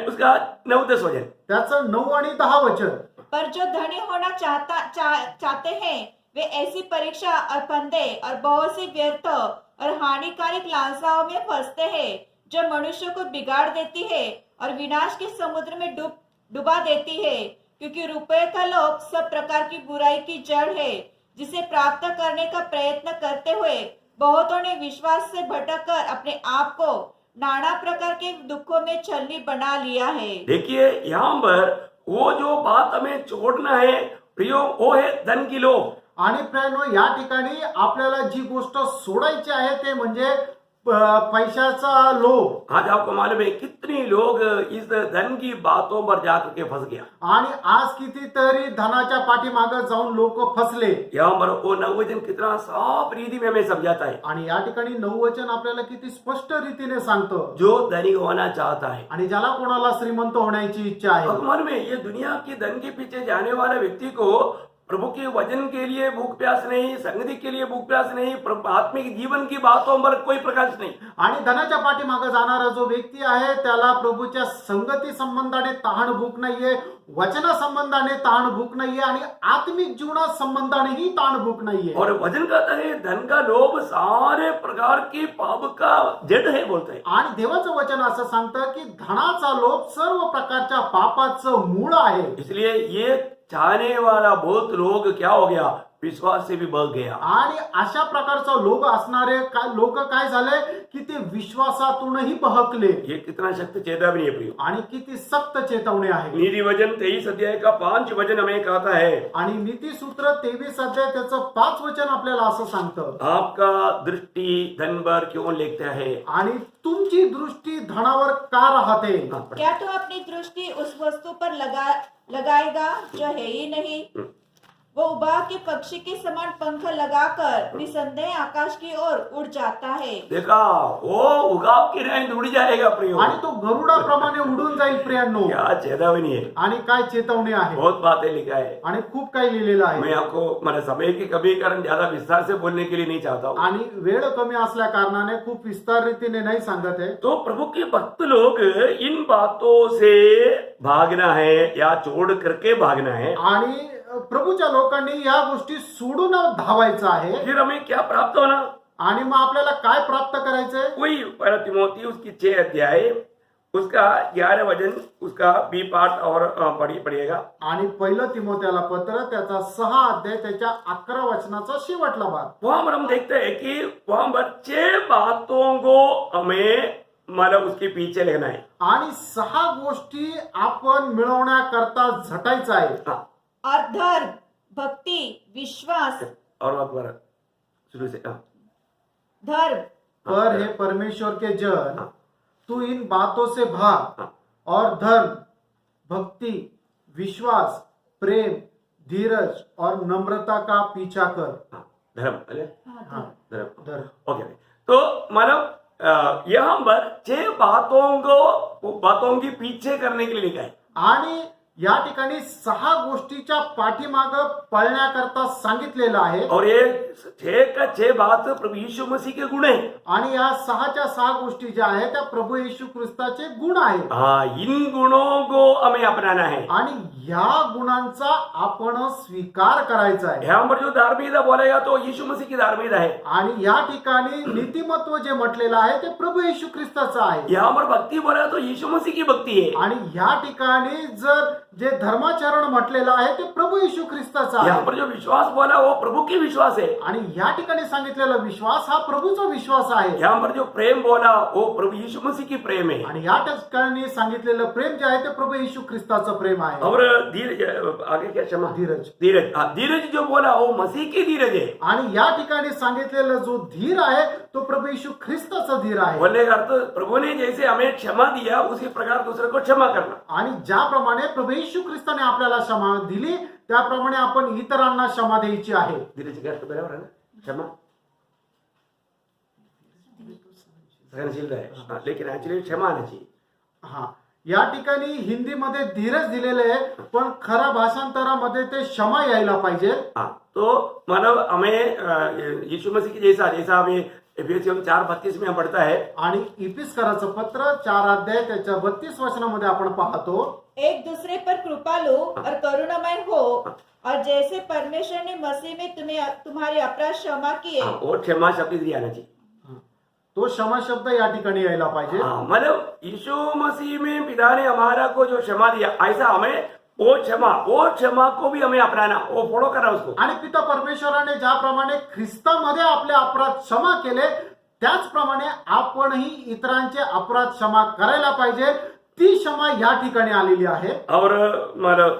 उसका 9-10 वचन. त्याचं 9 आणि 10 वचन. पर जो धनी होना चाहते हैं वे ऐसी परीक्षा और फंदे और बहुत सी व्यर्थ और हानिकारक लालसाओं में फंसते हैं जो मनुष्य को बिगाड़ देती है और विनाश के समुद्र में डुबा देती है. क्योंकि रुपये का लोभ सब प्रकार की बुराई की जड़ है, जिसे प्राप्त करने का प्रयत्न करते हुए बहुतों ने विश्वास से भटककर अपने आप को नाना प्रकार के दुखों में छलनी बना लिया है. देखिए यहाँ पर वो जो बात हमें छोड़ना है प्रियो, वो है धन की लोभ. आणि प्रियानो, या ठिकाणी आपल्याला जी गोष्ट सोडायची आहे ते म्हणजे पैशाचा लोभ. आज आपको मालूम है कितनी लोग इस धन की बातों पर जाकर के फंस गया. आणि आज कितीतरी धनाच्या पाठीमागे जाऊन लोक फसले. यहाँ पर वो नववचन कितना साफ रीति में हमें समझाता है. आणि या ठिकाणी 9 वचन आपल्याला किती स्पष्ट रीतीने सांगतं. जो धनिक होना चाहता है, आणि ज्याला कोणाला श्रीमंत होण्याची इच्छा आहे. आपको मालूम है ये दुनिया की धन के पीछे जाने वाले व्यक्ति को प्रभु के वचन के लिए भूख प्यास नहीं, संगति के लिए भूख प्यास नहीं, आत्मिक जीवन की बातों पर कोई प्रकाश नहीं. आणि धनाच्या पाठीमागे जाणारा जो व्यक्ती आहे त्याला प्रभूच्या संगती संबंधाने तहान भूक नाहीये, वचना संबंधाने ताण भूक नाहीये आणि आत्मिक जीवना संबंधानेही ताण भूक नाहीये. और वचन कहता है धन का लोभ सारे प्रकार की पाप का जड़ है बोलता है. आणि देवाचं वचन असं सांगतं की धनाचा लोभ सर्व प्रकारच्या पापाचं मूळ आहे. इसलिए ये चाहने वाला बहुत लोग क्या हो गया, विश्वास से भी बह गया. आणि अशा प्रकारचा लोभ असणारे लोक काय झाले की ते विश्वासातूनही बहकले. ये कितना सख्त चेतावनी है प्रियो. आणि किती सक्त चेतावणी आहे. नीति वचन 23 अध्याय का 5 वचन हमें कहता है. आणि नीतिसूत्र 23 अध्याय त्याचं 5 वचन आपल्याला असं सांगतं. आपका दृष्टि धन पर क्यों लेता है? आणि तुमची दृष्टी धनावर का राहते? क्या तू अपनी दृष्टि उस वस्तु पर लगाएगा जो है ही नहीं? वो उबाह के पक्षी के समान पंख लगाकर निसंदेह आकाश की ओर उड़ जाता है. देखा वो उगाव की रेंज उड़ जाएगा प्रियो. आणि तो गरुडाप्रमाणे उडून जाईल प्रियांनो. क्या चेतावनी है. आणि काय चेतावणी आहे. बहुत बातें लिखा है. आणि खूप काही लिहिलेलं आहे. मैं आपको मेरे समय की कमी के कारण ज्यादा विस्तार से बोलने के लिए नहीं चाहता हूँ. आणि वेळ कमी असल्या कारणाने खूप विस्तार रीतीने नाही सांगत आहे. तो प्रभु के भक्त लोग इन बातों से भागना है या छोड़ करके भागना है. आणि प्रभूच्या लोकांनी या गोष्टी सोडून धावायचं आहे. फिर हमें क्या प्राप्त होना? आणि मग आपल्याला काय प्राप्त करायचंय? वही पहला तिमोथी उसकी 6 अध्याय उसका 11 वचन उसका बी पार्ट और पढ़िएगा. आणि पहिलं तिमोथेला पत्र त्याचा 6 अध्याय त्याच्या 11 वचनाचा शेवटला भाग. वहां पर हम देखते हैं कि वहां पर 6 बातों को हमें मतलब उसके पीछे लेना है. आणि 6 गोष्टी आपण मिळवण्याकरता झटायचं आहे. और धर्म, भक्ति, विश्वास और बात पर शुरू से धर्म. पर हे परमेश्वर के जन, तू इन बातों से भाग और धर्म, भक्ति, विश्वास, प्रेम, धीरज और नम्रता का पीछा कर. धर्म हाँ, धर्म. धर. ओके, तो मतलब यहाँ पर 6 बातों की पीछे करने के लिए लिखा है. आणि या ठिकाणी 6 गोष्टीच्या पाठीमाग पळण्याकरता सांगितलेलं आहे. और ये 6 का 6 बात प्रभु यीशु मसीह के गुण है. आणि या 6च्या 6 गोष्टी ज्या आहेत त्या प्रभु येशू ख्रिस्ताचे गुण आहेत. इन गुणों को हमें अपनाना है. आणि या गुणांचा आपण स्वीकार करायचा आहे. यहाँ पर जो धार्मिकता बोलेगा तो यीशु मसीह की धार्मिकता है. आणि या ठिकाणी नीतिमत्व जे म्हटलेलं आहे ते प्रभू येशू ख्रिस्ताचं आहे. यहाँ पर भक्ति बोलेगा तो यीशु मसीह की भक्ति है. आणि या ठिकाणी जर जे धर्माचरण म्हटलेलं आहे ते प्रभू येशू ख्रिस्ताचा यहाँ आहे. पर जो विश्वास बोला वो प्रभु की विश्वास है. आणि या ठिकाणी सांगितलेला विश्वास हा प्रभूचा विश्वास आहे. यहाँ पर जो प्रेम बोला वो प्रभु यीशु मसीह की प्रेम है. आणि या ठिकाणी सांगितलेलं प्रेम जे आहे ते प्रभू येशू ख्रिस्ताचं प्रेम आहे. और धीरज, आगे क्या क्षमा, धीरज. धीरज जो बोला वो मसीह की धीरज है. आणि या ठिकाणी सांगितलेला जो धीर आहे तो प्रभू येशू ख्रिस्ताचा धीर आहे. बोलने का अर्थ प्रभु ने जैसे हमें क्षमा दिया उसी प्रकार दूसरे को क्षमा करना. आणि ज्याप्रमाणे प्रभू येशू ख्रिस्ताने आपल्याला क्षमा दिली त्याप्रमाणे आपण इतरांना क्षमा द्यायची आहे. धीरज का अर्थ बराबर है ना, क्षमा सहनशीलता है. लेकिन एक्चुअली क्षमा आना चाहिए. हा, या ठिकाणी हिंदीमध्ये धीरज दिलेले आहे पण खऱ्या भाषांतरामध्ये ते क्षमा यायला पाहिजे. हाँ, तो मानव हमें यीशु मसीह की जैसा हमें एफिसियन 4:32 में पढ़ता है. आणि इफिस्कराचं पत्र 4 अध्याय त्याच्या 32 वचनामध्ये आपण पाहतो. एक दूसरे पर कृपालु और करुणामय हो, और जैसे परमेश्वर ने मसीह में तुम्हारे अपराध क्षमा किए, और क्षमा शब्द इधर आना चाहिए. तो क्षमा शब्द या ठिकाणी यायला पाहिजे. मतलब यीशु मसीह में पिता ने हमारा को जो क्षमा दिया ऐसा हमें वो क्षमा को भी हमें अपनाना, वो फॉलो करना उसको. आणि पिता परमेश्वराने ज्याप्रमाणे ख्रिस्तामध्ये आपले अपराध क्षमा केले त्याचप्रमाणे आपणही इतरांचे अपराध क्षमा करायला पाहिजे. ती क्षमा या ठिकाणी आलेली आहे. और मतलब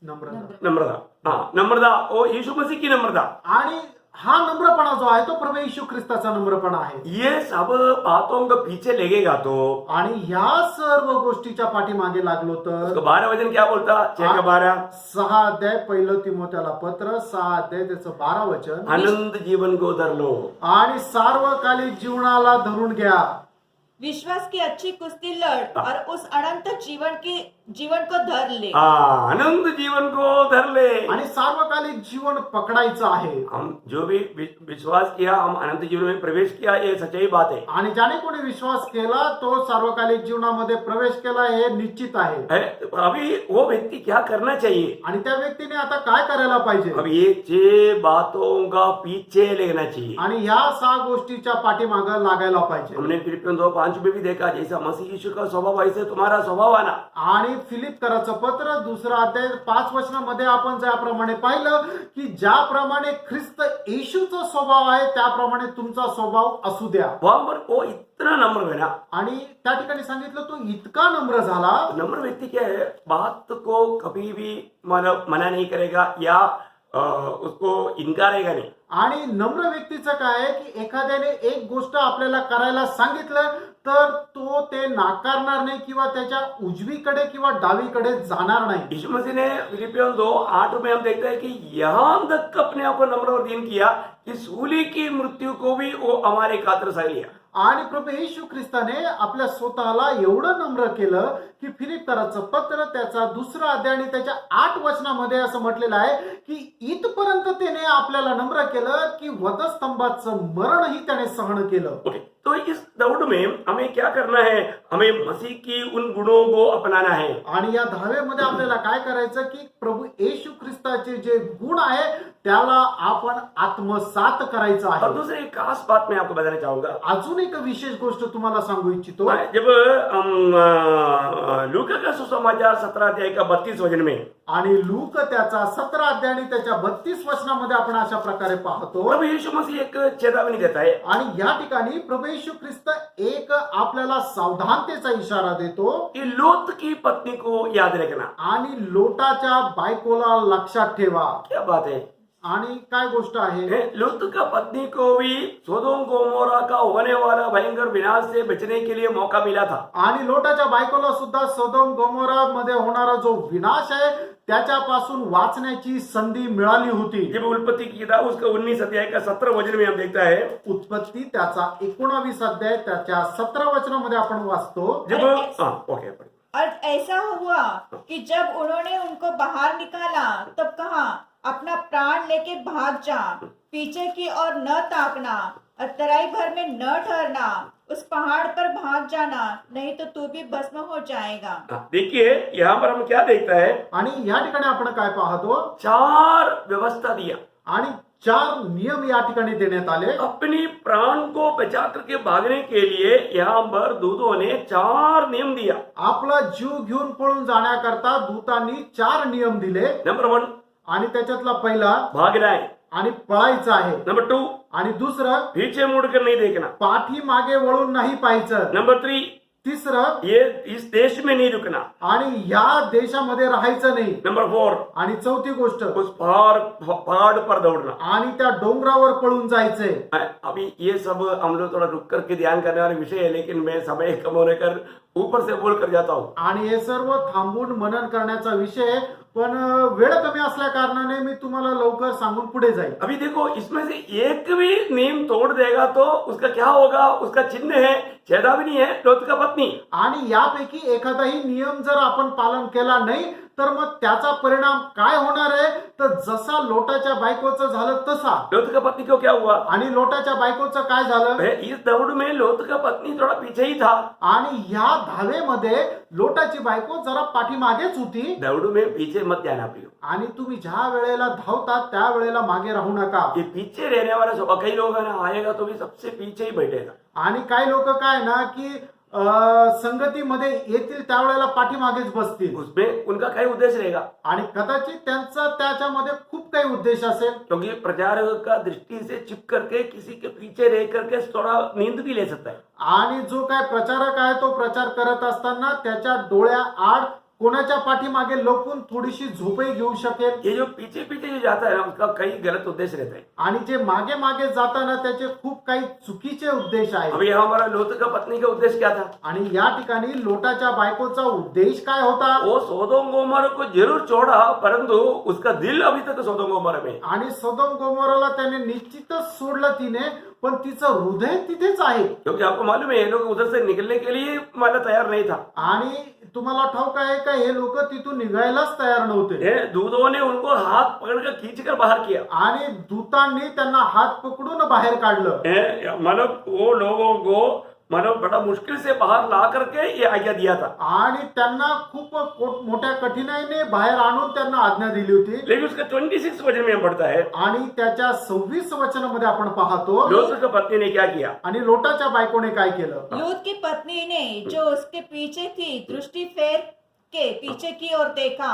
नम्रता. नम्रता वो यीशु मसीह की नम्रता. आणि हा नम्रपणा जो आहे तो प्रभू येशू ख्रिस्ताचा नम्रपणा आहे. ये सब बातों को पीछे लगेगा तो आणि ह्या सर्व गोष्टीच्या पाठीमागे लागलो तर उसका 12 वचन क्या बोलता, 6:12, 6 अध्याय 1 तिमोथेला पत्र 6 अध्याय त्याचं 12 वचन. आनंद जीवन को धर लो. आणि सार्वकालिक जीवनाला धरून घ्या. विश्वास की अच्छी कुश्ती लड़ और उस अनंत जीवन को धर ले. आनंद जीवन को धर ले. आणि सार्वकालिक जीवन पकडायचं आहे. हम जो भी विश्वास किया हम अनंत जीवन में प्रवेश किया, ये सच्चाई बात है. आणि ज्याने कोणी विश्वास केला तो सार्वकालिक जीवनामध्ये प्रवेश केला हे निश्चित आहे. अभी वो व्यक्ति क्या करना चाहिए. आणि त्या व्यक्तीने आता काय करायला पाहिजे. अब ये 6 बातों का पीछे लगना चाहिए. आणि ह्या 6 गोष्टीच्या पाठीमागं लागायला पाहिजे. हमने फिलिपियन 2:5 में भी देखा, जैसा मसीह यीशु का स्वभाव वैसे तुम्हारा स्वभाव आना. आणि फिलिप्पीकराचं पत्र 2 अध्याय 5 वचनामध्ये आपण ज्याप्रमाणे पाहिलं की ज्याप्रमाणे ख्रिस्त येशूचा स्वभाव आहे त्याप्रमाणे तुमचा स्वभाव असू द्या. वहां पर वो इतना नम्र है ना. आणि त्या ठिकाणी सांगितलं तो इतका नम्र झाला. नम्र व्यक्ति क्या है, बात को कभी भी मना नहीं करेगा या उसको इनकारेगा नहीं. आणि नम्र व्यक्तीचं काय आहे की एखाद्याने एक गोष्ट आपल्याला करायला सांगितलं तर तो ते नाकारणार नाही किंवा त्याच्या उजवीकडे किंवा डावीकडे जाणार नाही. यीशु मसीह ने फिलिपियन 2:8 में हम देखते हैं कि यहाँ तक अपने आप को नम्र और दीन किया कि सूली की मृत्यू को भी वो हमारे खातिर सह लिया. आणि प्रभू येशू ख्रिस्ताने आपल्या स्वतःला एवढं नम्र केलं की फिलिप्पीकराचं पत्र त्याचा 2 अध्याय आणि त्याच्या 8 वचनामध्ये असं म्हटलेलं आहे की इथपर्यंत त्याने आपल्याला नम्र केलं की वधस्तंभाचं मरणही त्याने सहन केलं. ओके, तो इस दौड़ में हमें क्या करना है, हमें मसीह की उन गुणों को अपनाना है. आणि या धावेमध्ये आपल्याला काय करायचं की प्रभू येशू ख्रिस्ताचे जे गुण आहे त्याला आपण आत्मसात करायचं और आहे. दूसरी एक खास बात मैं आपको बताना चाहूंगा. अजून एक विशेष गोष्ट तुम्हाला सांगू इच्छितो. जब हम लूका का सुसमाचार 17 अध्याय का 32 वचन में आणि लूक त्याचा 17 अध्याय आणि त्याच्या 32 वचनामध्ये आपण अशा प्रकारे पाहतो. प्रभु यीशु मसीह एक चेतावनी देता है. आणि या ठिकाणी प्रभू येशू ख्रिस्त एक आपल्याला सावधानतेचा इशारा देतो कि लोत की पत्नी को याद रखना. आणि लोटाच्या बायकोला लक्षात ठेवा. क्या बात है. आणि काय गोष्ट आहे. लूत का पत्नी को भी सोदोम गोमोरा का होने वाला भयंकर विनाश से बचने के लिए मौका मिला था. आणि लोटाच्या बायकोला सुद्धा सदोम गोमोरा मध्ये होणारा जो विनाश आहे त्याच्यापासून वाचण्याची संधी मिळाली होती. जब उत्पत्ति की किताब उसका 19 अध्याय का 17 वचन में हम देखता है, उत्पत्ती त्याचा 19 अध्याय त्याच्या 17 वचनामध्ये आपण वाचतो. जब ओके और ऐसा हुआ कि जब उन्होंने उनको बाहर निकाला तब कहा, अपना प्राण लेके भाग जा, पीछे की ओर न ताकना और तराई भर में न ठहरना, उस पहाड़ पर भाग जाना, नहीं तो तू भी भस्म हो जाएगा. देखिए यहाँ पर हम क्या देखता है, आणि या ठिकाणी आपण काय पाहतो, 4 व्यवस्था दिया, आणि 4 नियम या ठिकाणी देण्यात आले. अपनी प्राण को बचा करके भागने के लिए यहाँ पर दूतों ने 4 नियम दिया. आपला जीव घेऊन पळून जाण्याकरता दूतांनी 4 नियम दिले. नंबर 1 आणि त्याच्यातला पहिला भागना है, आणि पळायचं आहे. नंबर 2 आणि दुसरं पीछे मुड़कर नहीं देखना, पाठी मागे वळून नाही पाहायचं. नंबर 3 तिसरं ये इस देश में नहीं रुकना, आणि या देशामध्ये राहायचं नाही. नंबर 4 आणि चौथी गोष्ट, उस पहाड़ पर दौड़ना. आणि त्या डोंगरावर पळून जायचंय. अभी ये सब हम लोग थोड़ा रुक करके ध्यान करने वाले विषय है, लेकिन मैं समय कम होने कर ऊपर से बोल कर जाता हूँ. आणि हे सर्व थांबून मनन करण्याचा विषय आहे, पण वेळ कमी असल्या कारणाने मी तुम्हाला लवकर सांगून पुढे जाईल. अभी देखो, इसमें से एक भी नियम तोड़ देगा तो उसका क्या होगा, उसका चिन्ह है छेदा भी नहीं है, लोथ का पत्नी. आणि यापैकी एखादाही नियम जर आपण पालन केला नाही तर मग त्याचा परिणाम काय होणार आहे, तर जसा लोटाच्या बायकोचं झालं तसा. लोथ का पत्नी को क्या हुआ, आणि लोटाच्या बायकोचं काय झालं, इस दौड़ में लोथ का पत्नी थोड़ा पीछे ही था. आणि या धावेमध्ये लोटाची बायको जरा पाठीमागेच होती. दौड़ में पीछे मत जाना प्रियो. आणि तुम्ही ज्या वेळेला धावता त्या वेळेला मागे राहू नका. ये पीछे रहने वाला स्वभाव, कई लोग है ना, आएगा तो भी सबसे पीछे ही बैठेगा. आणि काही लोक काय ना की संगतीमध्ये येतील त्यावेळेला पाठीमागेच बसतील. उसमें उनका कई उद्देश्य रहेगा, आणि कदाचित त्यांचा त्याच्यामध्ये खूप काही उद्देश असेल. क्योंकि प्रचारक का दृष्टि से चिप करके किसी के पीछे रह करके थोड़ा नींद भी ले सकता है. आणि जो काय प्रचारक आहे तो प्रचार करत असताना त्याच्या डोळ्या आड कोणाच्या पाठीमागे लपून थोडीशी झोपही घेऊ शकेल. ये जो पीछे पीछे जो जाता है ना, उसका कई गलत उद्देश्य रहता है. आणि जे मागे मागे जाताना त्याचे खूप काही चुकीचे उद्देश आहेत. अभी यहाँ हमारा लोथ का पत्नी का उद्देश्य क्या था, आणि या ठिकाणी लोटाच्या बायकोचा उद्देश काय होता. वो सोदोम गोमोरा को जरूर छोड़ा, परंतु उसका दिल अभी तक सोदोम गोमोरा में. आणि सदोम गोमोराला त्याने निश्चितच सोडलं तिने, पण तिचं हृदय तिथेच आहे. क्योंकि आपको मालूम है, ये लोग उधर से निकलने के लिए मला तैयार नहीं था. आणि तुम्हाला ठाऊक आहे का, हे लोक तिथून निघायलाच तयार नव्हते. ये दूतों ने उनको हाथ पकड़कर खींचकर बाहर किया. आणि दूतांनी त्यांना हात पकडून बाहेर काढलं. मतलब वो लोगों को मतलब बड़ा मुश्किल से बाहर ला करके ये आज्ञा दिया था. आणि त्यांना खूप मोठ्या कठीणाईने बाहेर आणून त्यांना आज्ञा दिली होती. लेकिन उसका 26 वचन में पढ़ता है, आणि त्याच्या 26 वचनामध्ये आपण पाहतो, लोथ की पत्नी ने क्या किया. आणि लोटाच्या बायकोने काय केलं. लूत की पत्नी ने जो उसके पीछे थी दृष्टि फेर के पीछे की ओर देखा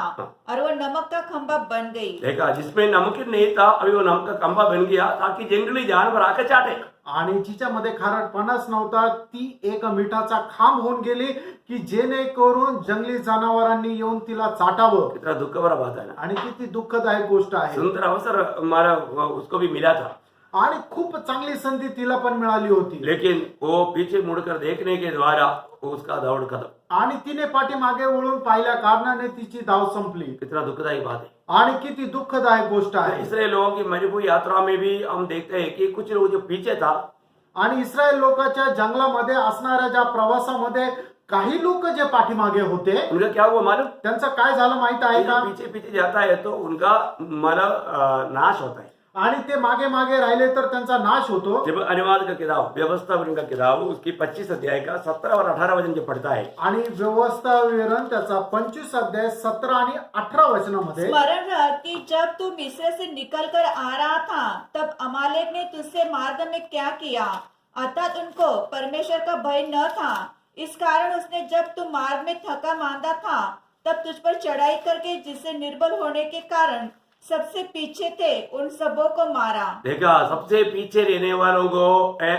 और वो नमक का खंभा बन गई. देखा, जिसमें नमक नहीं था अभी वो नमक का खंभा बन गया, ताकि जंगली जानवर आकर चाटे. आणि जिच्यामध्ये खारटपणाच नव्हता ती एक मिठाचा खांब होऊन गेली, की जेणेकरून जंगली जनावरांनी येऊन तिला चाटावं. कितना दुख भरा बात है ना. आणि किती दुःखदायक गोष्ट आहे. सुंदर अवसर हमारा उसको भी मिला था, आणि खूप चांगली संधी तिला पण मिळाली होती. लेकिन वो पीछे मुड़कर देखने के द्वारा उसका दौड़ खत्म. आणि तिने पाठीमागे वळून पाहिल्या कारणाने तिची धाव संपली. कितना दुखदायी बात है. आणि किती दुःखदायक गोष्ट आहे. इसराइल लोगों की मरुभूमि यात्रा में भी हम देखते हैं कि कुछ लोग जो पीछे था, आणि इस्रायल लोकांच्या जंगलामध्ये असणाऱ्या ज्या प्रवासामध्ये काही लोक जे पाठीमागे होते, उनका क्या हुआ मालूम, त्यांचं काय झालं माहित आहे का. पीछे पीछे जाता है तो उनका मतलब नाश होता है. आणि ते मागे मागे राहिले तर त्यांचा नाश होतो. जब अनुवाद का किताब, व्यवस्थापन का किताब, उसकी 25 अध्याय का 17 और 18 वचन जो पढ़ता है, आणि व्यवस्था विवरण त्याचा 25 अध्याय 17 आणि 18 वचनामध्ये, स्मरण रह कि जब तू मिस्र से निकल कर आ रहा था तब अमालेक ने तुझसे मार्ग में क्या किया, अर्थात उनको परमेश्वर का भय न था. इस कारण उसने जब तू मार्ग में थका मांदा था तब तुझ पर चढ़ाई करके जिससे निर्बल होने के कारण सबसे पीछे थे उन सबों को मारा. देखा, सबसे पीछे रहने वालों को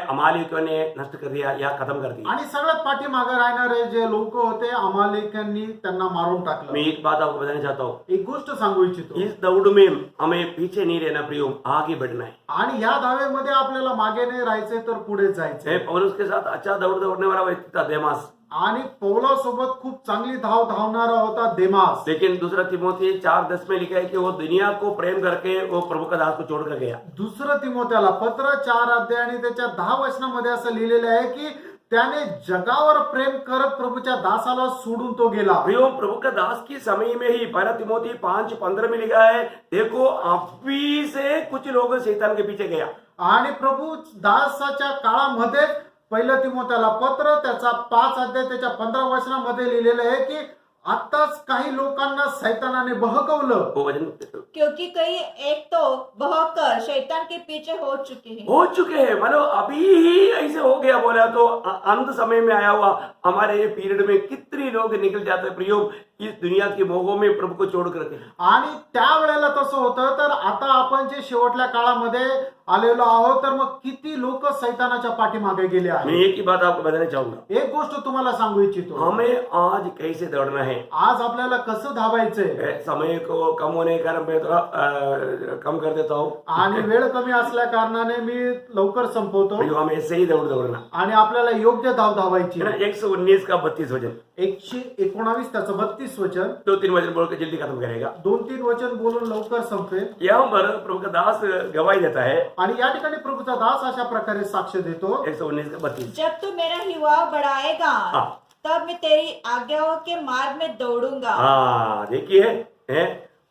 अमालेकियों ने नष्ट कर दिया या खत्म कर दिया. आणि सगळ्यात पाठीमागे राहणारे जे लोक होते अमालेकांनी त्यांना मारून टाकलं. मैं एक बात आपको बताना चाहता हूँ, एक गोष्ट सांगू इच्छितो, इस दौड़ में हमें पीछे नहीं रहना प्रियो, आगे बढ़ना है. आणि या धावेमध्ये आपल्याला मागे नाही राहायचे तर पुढे जायचे. पौलुस के साथ अच्छा दौड़ दौड़ने वाला व्यक्ति था देमास. आणि पौलासोबत खूप चांगली धाव धावणारा होता देमास. लेकिन दूसरा तिमोथी 4:10 में लिखा है कि वो दुनिया को प्रेम करके वो प्रभु का दास को छोड़कर गया. दुसरं तिमोथ्याला पत्र 4 अध्याय आणि त्याच्या 10 वचनामध्ये असं लिहिलेलं आहे की त्याने जगावर प्रेम करत प्रभूच्या दासाला सोडून तो गेला. प्रियो, प्रभु का दास की समय में ही 1 तिमोथी 5:15 में लिखा है, देखो अभी से कुछ लोग शैतान के पीछे गया. आणि प्रभू दासाच्या काळामध्ये पहिलं तिमोथ्याला पत्र त्याचा 5 अध्याय त्याच्या 15 वचनामध्ये लिहिलेलं आहे की आताच काही लोकांना सैतानाने बहकवलं. वो वचन क्योंकि कई एक तो बहकर शैतान के पीछे हो चुके हैं. हो चुके हैं, मतलब अभी ही ऐसे हो गया बोला तो अंत समय में आया हुआ हमारे ये पीरियड में कितने लोग निकल जाते हैं प्रयोग इस दुनिया के मोहों में प्रभु को छोड़ करके. आणि त्यावेळेला तसं होतं. तर आता आपण जे शेवटल्या काळामध्ये आलेलो आहोत तर मग किती लोक सैतानाच्या पाठीमागे गेले मैं आहेत. एक ही बात आपको बताना चाहूंगा, एक गोष्ट तुम्हाला सांगू इच्छितो. हमें आज कैसे दौड़ना है. आज आपल्याला कसं धावायचंय समय को कम होने के कारण मैं थोड़ा कम कर देता हूँ. आणि वेळ कमी असल्या कारणाने मी लवकर संपवतो. प्रयोग हमें ऐसे ही दौड़ना आणि आपल्याला योग्य धाव धावायची. है ना. 119 का 32 वचन, 119 त्याचं 32 वचन 2-3 वचन बोल के जल्दी खत्म करेगा. 2-3 वचन बोलून लवकर संपेल. यहाँ पर प्रभु का दास गवाही देता है. आणि या ठिकाणी प्रभूचा दास अशा प्रकारे साक्ष देतो. 119 का 32. जब तू मेरा हिवा बढ़ाएगा हाँ. तब मैं तेरी आज्ञाओं के मार्ग में दौड़ूंगा. हाँ, देखिए है,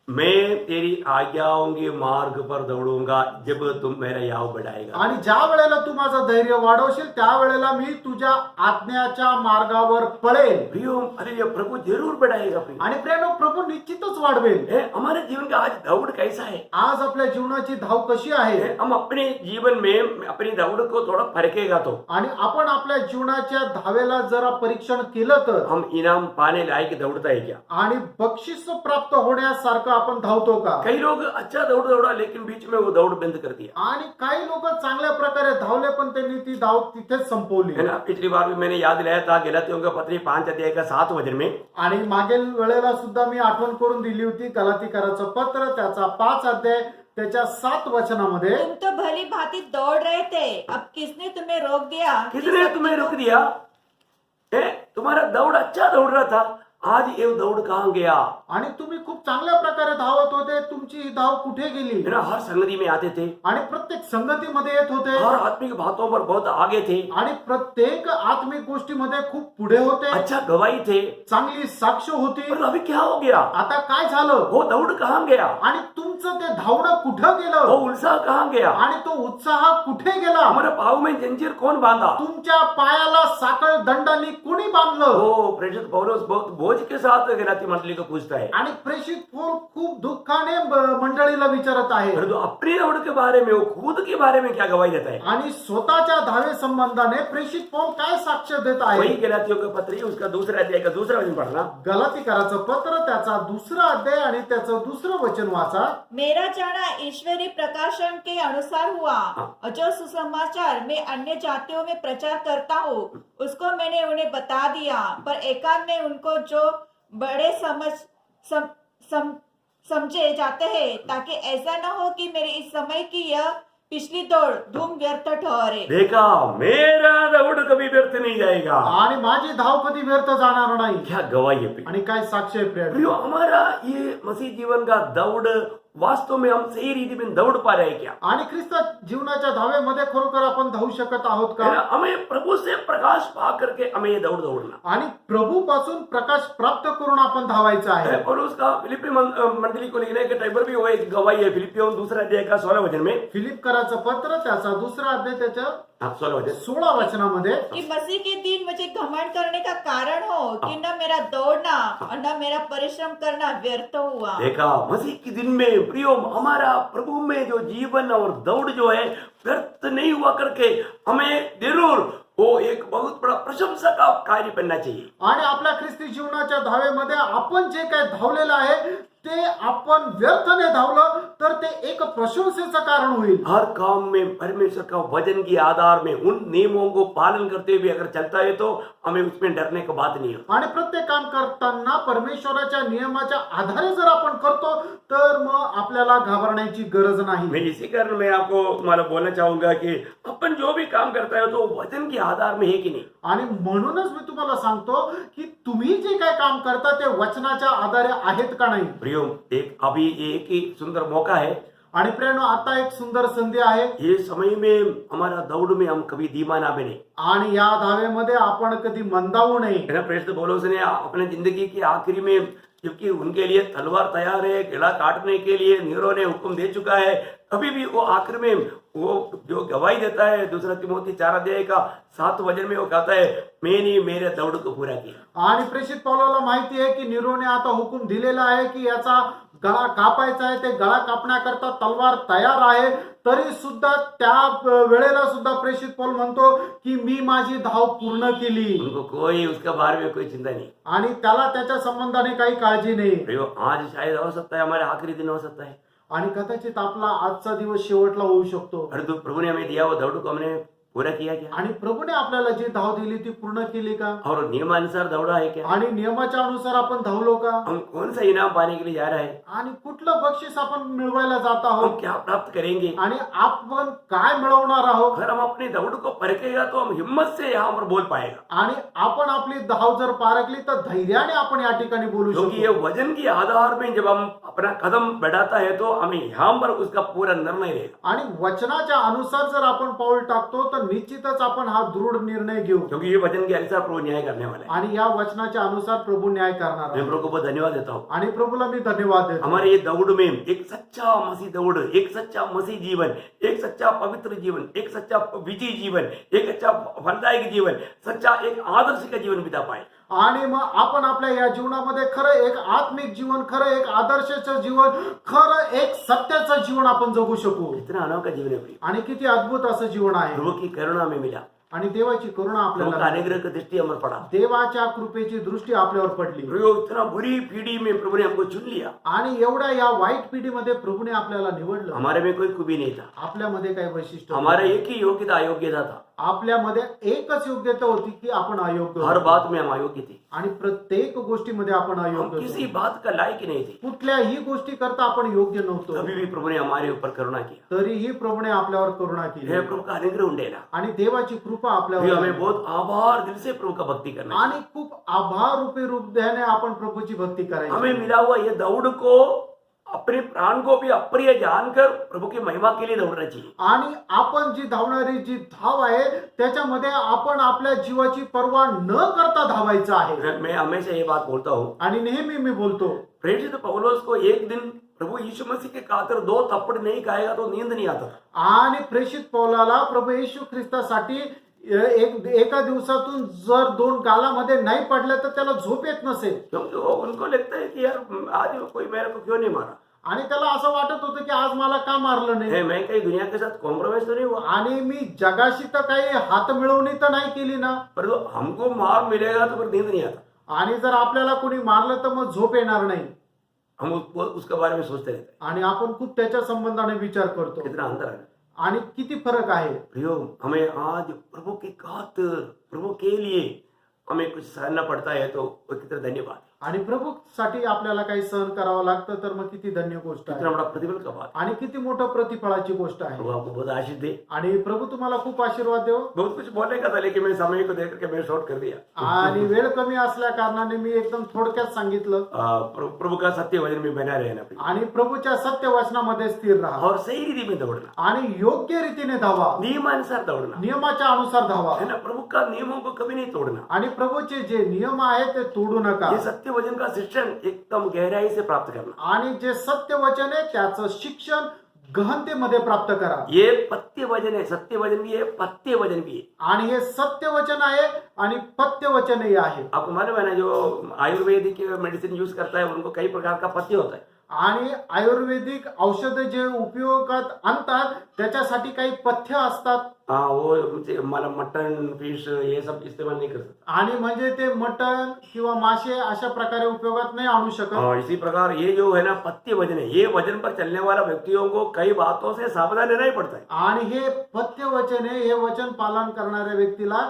मैं तेरी आज्ञाओं के मार्ग पर दौड़ूंगा जब तुम मेरा याव बढ़ाएगा. आणि ज्या वेळेला तू माझं धैर्य वाढवशील त्यावेळेला मी तुझ्या आज्ञाच्या मार्गावर पळेल. प्रियो, अरे ये प्रभु जरूर बढ़ाएगा. प्रियो, आणि प्रेम प्रभू निश्चितच वाढवेल. हमारे जीवन का आज दौड़ कैसा है. आज आपल्या जीवनाची धाव कशी आहे. हम अपने जीवन में अपनी दौड़ को थोड़ा परखेगा तो आणि आपण आपल्या जीवनाच्या धावेला जरा परीक्षण केलं तर हम इनाम पाने लायक दौड़ता है क्या. आणि बक्षीस प्राप्त होण्यासारखं आपण धावतो का. कई लोग अच्छा दौड़ा लेकिन बीच में वो दौड़ बंद कर दिया. आणि काही लोक चांगल्या प्रकारे धावले पण त्यांनी ती धाव तिथेच संपवली. है ना. पिछली बार भी मैंने याद दिलाया था गलातियों का पत्री 5 अध्याय का 7 वचन में. आणि मागील वेळेला सुद्धा मी आठवण करून दिली होती गलातीकराचं पत्र त्याचा 5 अध्याय त्याच्या 7 वचनामध्ये. तुम तो भली भांति दौड़ रहे थे, अब किसने तुम्हें रोक दिया. किसने तुम्हें रोक दिया. तुम्हारा दौड़ अच्छा दौड़ रहा था, आज ये दौड़ कहाँ गया. आणि तुम्ही खूप चांगल्या प्रकारे धावत होते. तुमची ही धाव कुठे गेली. है ना. हर संगति में आते थे, आणि प्रत्येक संगतीमध्ये येत होते. हर आत्मिक बातों पर बहुत आगे थे, आणि प्रत्येक आत्मिक गोष्टीमध्ये खूप पुढे होते. अच्छा गवाही थे. चांगली साक्ष होती. पर अभी क्या हो गया. आता काय झालं. वो दौड़ कहाँ गया. आणि तुमचं ते धावणं कुठं वो गेलं. उत्साह कहाँ गया. आणि तो उत्साह कुठे गेला. हमारे पाँव में जंजीर कौन बांधा. तुमच्या पायाला साखळ दंडाने कोणी बांधलं. वो प्रेषित पौलुस बहुत बोझ के साथ गलाती मंडली को पूछता है. आणि प्रेषित पौल खूप दुःखाने मंडळीला विचारत आहे. परंतु अपनी दौड़ के बारे में, वो खुद के बारे में क्या गवाही देता है. आणि स्वतःच्या धावे संबंधाने प्रेषित पौल काय साक्ष देत वही आहे. गलातियों का पत्र है, उसका दूसरा अध्याय का दूसरा वचन पढ़ना. गलातीकराचं पत्र त्याचा 2 अध्याय आणि त्याचं 2 वचन वाचा. मेरा जाना ईश्वरीय प्रकाशन के अनुसार हुआ. और जो सुसमाचार मैं अन्य जातियों में प्रचार करता हूँ उसको मैंने उन्हें बता दिया, पर एकांत में उनको जो बड़े समझे जाते हैं, ताकि ऐसा न हो कि मेरे इस समय की यह पिछली दौड़ धूम व्यर्थ ठहरे. देखा, मेरा दौड़ कभी व्यर्थ नहीं जाएगा. आणि माझी धाव कधी व्यर्थ जाणार नाही. क्या गवाही है. आणि काय साक्ष आहे प्रिय. प्रियो, हमारा ये मसीह जीवन का दौड़ वास्तव में हम सही रीति में दौड़ पा रहे हैं क्या. आणि ख्रिस्त जीवनाच्या धावेमध्ये खरोखर आपण धावू शकत आहोत है ना. का. हमें प्रभु से प्रकाश पा करके हमें ये दौड़ दौड़ना. आणि प्रभू पासून प्रकाश प्राप्त करून आपण धावायचं आहे. पौलुस का फिलिप्पी मंडली को लिखने के टाइम भी वो एक गवाही है. फिलिपियों 2 अध्याय का 16 वचन में. फिलिप कराचं पत्र त्याचा 2 अध्याय त्याच्या 16 वचन. 16 वचनामध्ये. कि मसीह के दिन मुझे घमंड करने का कारण हो कि न मेरा दौड़ना और न मेरा परिश्रम करना व्यर्थ हुआ. देखा, मसीह के दिन में प्रियो हमारा प्रभु में जो जीवन और दौड़ जो है व्यर्थ नहीं हुआ करके हमें जरूर वो एक बहुत बड़ा प्रशंसा का कार्य बनना चाहिए. आणि आपल्या ख्रिस्ती जीवनाच्या धावेमध्ये आपण जे काय धावलेलं आहे ते आपण व्यर्थने धावलं तर ते एक प्रशंसेचं कारण होईल. हर काम में परमेश्वर का वचन के आधार में उन नियमों को पालन करते हुए अगर चलता है तो हमें उसमें डरने की बात नहीं होती. आणि प्रत्येक काम करताना परमेश्वराच्या नियमाच्या आधारे जर आपण करतो तर मग आपल्याला घाबरण्याची गरज नाही. मैं इसी कारण मैं आपको तुम्हाला बोलना चाहूंगा कि अपन जो भी काम करता है तो वचन के आधार में है कि नहीं. आणि म्हणूनच मी तुम्हाला सांगतो की तुम्ही जे काय काम करता ते वचनाच्या आधारे आहेत का नाही. प्रियो, अभी एक ही सुंदर मौका है. आणि प्रेरणा आता एक सुंदर संधी आहे. ये समय में हमारा दौड़ में हम कभी धीमा ना बने. आणि या धावेमध्ये आपण कधी मंदावू नये. प्रेरित पौलुस ने अपने जिंदगी की आखिरी में, क्योंकि उनके लिए तलवार तैयार है, गला काटने के लिए नीरो ने हुक्म दे चुका है, अभी भी वो आखिर में वो जो गवाही देता है, दूसरा तिमोथी 4 अध्याय का 7 वचन में वो कहता है, मैंने मेरे दौड़ को पूरा किया. आणि प्रेषित पौलाला माहिती आहे की निरोने आता हुकूम दिलेला आहे की याचा गळा कापायचा आहे. ते गळा कापण्याकरता तलवार तयार आहे. तरी सुद्धा त्या वेळेला सुद्धा प्रेषित पौल म्हणतो की मी माझी धाव पूर्ण केली. उनको कोई उसके बारे में कोई चिंता नहीं. आणि त्याला त्याच्या संबंधाने काही काळजी नाही. प्रियो, आज शायद हो सकता है हमारे आखिरी दिन हो सकता है, आणि कदाचित आपला आजचा दिवस शेवटला होऊ शकतो. परंतु प्रभु ने हमें दिया वो दौड़ को हमने पूरा किया क्या? आणि प्रभूने आपल्याला जी धाव दिली ती पूर्ण केली का. और नियमानुसार दौड़ा है क्या? आणि नियमाच्या अनुसार आपण धावलो का. हम कौन सा इनाम पाने के लिए जा रहे हैं? आणि कुठलं बक्षीस आपण मिळवायला जात हम आहोत. क्या प्राप्त करेंगे? आणि आपण काय मिळवणार आहोत. अगर हम अपनी दौड़ को परखेगा तो हम हिम्मत से यहाँ पर बोल पाएगा, आणि आपण आपली धाव जर पारखली तर धैर्याने आपण या ठिकाणी बोलू क्योंकि ये शकतो. वजन के आधार में जब हम अपना कदम बढ़ाता है तो हमें यहाँ पर उसका पूरा निर्णय रहेगा. आणि वचनाच्या अनुसार जर आपण पाऊल टाकतो तर निश्चितच आपण हा दृढ निर्णय घेऊ. क्योंकि ये वचन के अनुसार प्रभु न्याय करने वाला है. आणि या वचनाच्या अनुसार प्रभु न्याय करणार मैं आहे. प्रभु को बहुत धन्यवाद देता हूँ. आणि प्रभूला मी धन्यवाद देतो. हमारे ये दौड़ में एक सच्चा मसीह दौड़, एक सच्चा मसीह जीवन, एक सच्चा पवित्र जीवन, एक सच्चा विजयी जीवन, एक अच्छा फलदायक जीवन, सच्चा एक आदर्श का जीवन बिता पाए. आणि मग आपण आपल्या या जीवनामध्ये खरं एक आत्मिक जीवन, खरं एक आदर्शाचं जीवन, खरं एक सत्याचं जीवन आपण जगू शकू. इतना अनोखा जीवन है प्रिय. आणि किती अद्भुत असं जीवन आहे. प्रभु की करुणा में मिला, आणि देवाची करुणा प्रभु का आपल्याला, अनुग्रह की दृष्टि हमारे पड़ा. देवाच्या कृपेची दृष्टी आपल्यावर पडली. प्रभु इतना बुरी पीढ़ी में प्रभु ने हमको चुन लिया. आणि एवढ्या या वाईट पिढीमध्ये प्रभूने आपल्याला निवडलं. हमारे में कोई खूबी नहीं था, आपल्यामध्ये काही वैशिष्ट्य हमारा एक ही योग्यता अयोग्यता था. आपल्यामध्ये एकच योग्यता होती की आपण अयोग्य हर होतो. बात में हम अयोग्य थे. आणि प्रत्येक गोष्टीमध्ये आपण हम अयोग्य किसी होतो. बात का लायक नहीं थे. कुठल्याही गोष्टी करता आपण योग्य नव्हतो. तभी भी प्रभु ने हमारे ऊपर करुणा किया. तरीही प्रभूने आपल्यावर करुणा केली. हे प्रभु का अनुग्रह उंडेला. आणि देवाची कृपा फिर आपल्यावर हमें आहे. बहुत आभार दिल से प्रभु का भक्ति करना है. आणि खूप आभार रूपी रूप देणे आपण प्रभूची भक्ती हमें करायची. मिला हुआ ये दौड़ को अपने प्राण को भी अप्रिय जानकर प्रभु की महिमा के लिए दौड़ना चाहिए. आणि आपण जी धावणारी जी धाव आहे त्याच्यामध्ये आपण आपल्या जीवाची पर्वा न करता धावायचं आहे. मैं हमेशा ये बात बोलता हूँ, आणि नेहमी मी बोलतो प्रेरित पौलुस को एक दिन प्रभु यीशु मसीह के खातिर 2 थप्पड़ नहीं खाएगा तो नींद नहीं आता. आणि प्रेषित पौलाला प्रभू येशू ख्रिस्तासाठी एका दिवसातून जर 2 गालामध्ये नाही पडल्या तर त्याला झोप येत नसेल. क्योंकि उनको लगता है कि यार आज कोई मेरे को क्यों नहीं मारा. आणि त्याला असं वाटत होतं की आज मला का मारलं नाही. मैं कहीं दुनिया के साथ कॉम्प्रोमाइज तो नहीं हुआ, आणि मी जगाशी तर काही हात मिळवणी तर नाही केली ना. पर हमको मार मिलेगा तो फिर नींद नहीं आता. आणि जर आपल्याला कोणी मारलं तर मग झोप येणार नाही. हम उसके बारे में सोचते रहते हैं. आणि आपण खूप त्याच्या संबंधाने विचार करतो. कितना अंतर है. आणि किती फरक आहे. प्रियो, हमें आज प्रभु की खातिर, प्रभु के लिए हमें कुछ सहना पड़ता है तो कितना धन्यवाद. आणि प्रभूसाठी आपल्याला काही सहन करावं लागतं तर मग किती धन्य गोष्ट कितना आहे. बड़ा प्रतिफल का बात. आणि किती मोठं प्रतिफळाची गोष्ट आहे. प्रभु आपको बहुत आशीष दे. आणि प्रभू तुम्हाला खूप आशीर्वाद देव. बहुत कुछ बोलने का था लेकिन मैं समय को देख करके मैं शॉर्ट कर दिया. आणि वेळ कमी असल्या कारणाने मी एकदम थोडक्यात सांगितलं. प्रभु का सत्य वचन में बना रहना प्रिय. आणि प्रभूच्या सत्य वचनामध्ये स्थिर राहा. और सही रीति में दौड़ना, आणि योग्य रीतीने धावा. नियमानुसार दौड़ना नियमाच्या अनुसार धावा. है ना. प्रभु का नियमों को कभी नहीं तोड़ना. आणि प्रभूचे जे नियम आहेत ते तोडू नका. ये सत्य वचन का शिक्षण एकदम गहराई से प्राप्त करना. आणि जे सत्य वचन आहे त्याचं शिक्षण गहनतेमध्ये प्राप्त करा. ये पत्य वचन है, सत्य वचन भी है, पत्य वचन भी है. आणि हे सत्य वचन आहे आणि पत्य वचनही आहे. आपको मालूम है ना, जो आयुर्वेदिक मेडिसिन यूज करता है उनको कई प्रकार का पत्य होता है. आणि आयुर्वेदिक औषधं जे उपयोगात आणतात त्याच्यासाठी काही पथ्य असतात हाँ वो मला मटन फिश ये सब इस्तेमाल नहीं कर सकता। आणि म्हणजे ते मटण किंवा मासे अशा प्रकारे उपयोगात नाही आणू शकत और इसी प्रकार ये जो है ना पथ्य वजन है, ये वजन पर चलने वाला व्यक्तियों को कई बातों से सावधान रहना ही पड़ता है। आणि हे पथ्य वचन आहे हे वचन पालन करणाऱ्या व्यक्तीला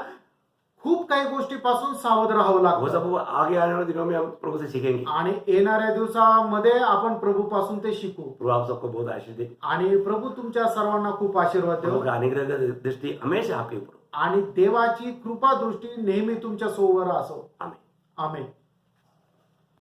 खूप काही गोष्टीपासून सावध राहावं वो लागतं सब आगे आने वाले दिनों में हम प्रभु से सीखेंगे। आणि येणाऱ्या दिवसामध्ये आपण प्रभूपासून ते शिकू प्रभु आप सबको बहुत आशीष दे, आणि प्रभू तुमच्या सर्वांना खूप आशीर्वाद प्रभु देऊ का अनुग्रह की दृष्टि हमेशा आपके ऊपर हो। आणि देवाची कृपा दृष्टी नेहमी तुमच्या सोबत असो आमीन। आमेन।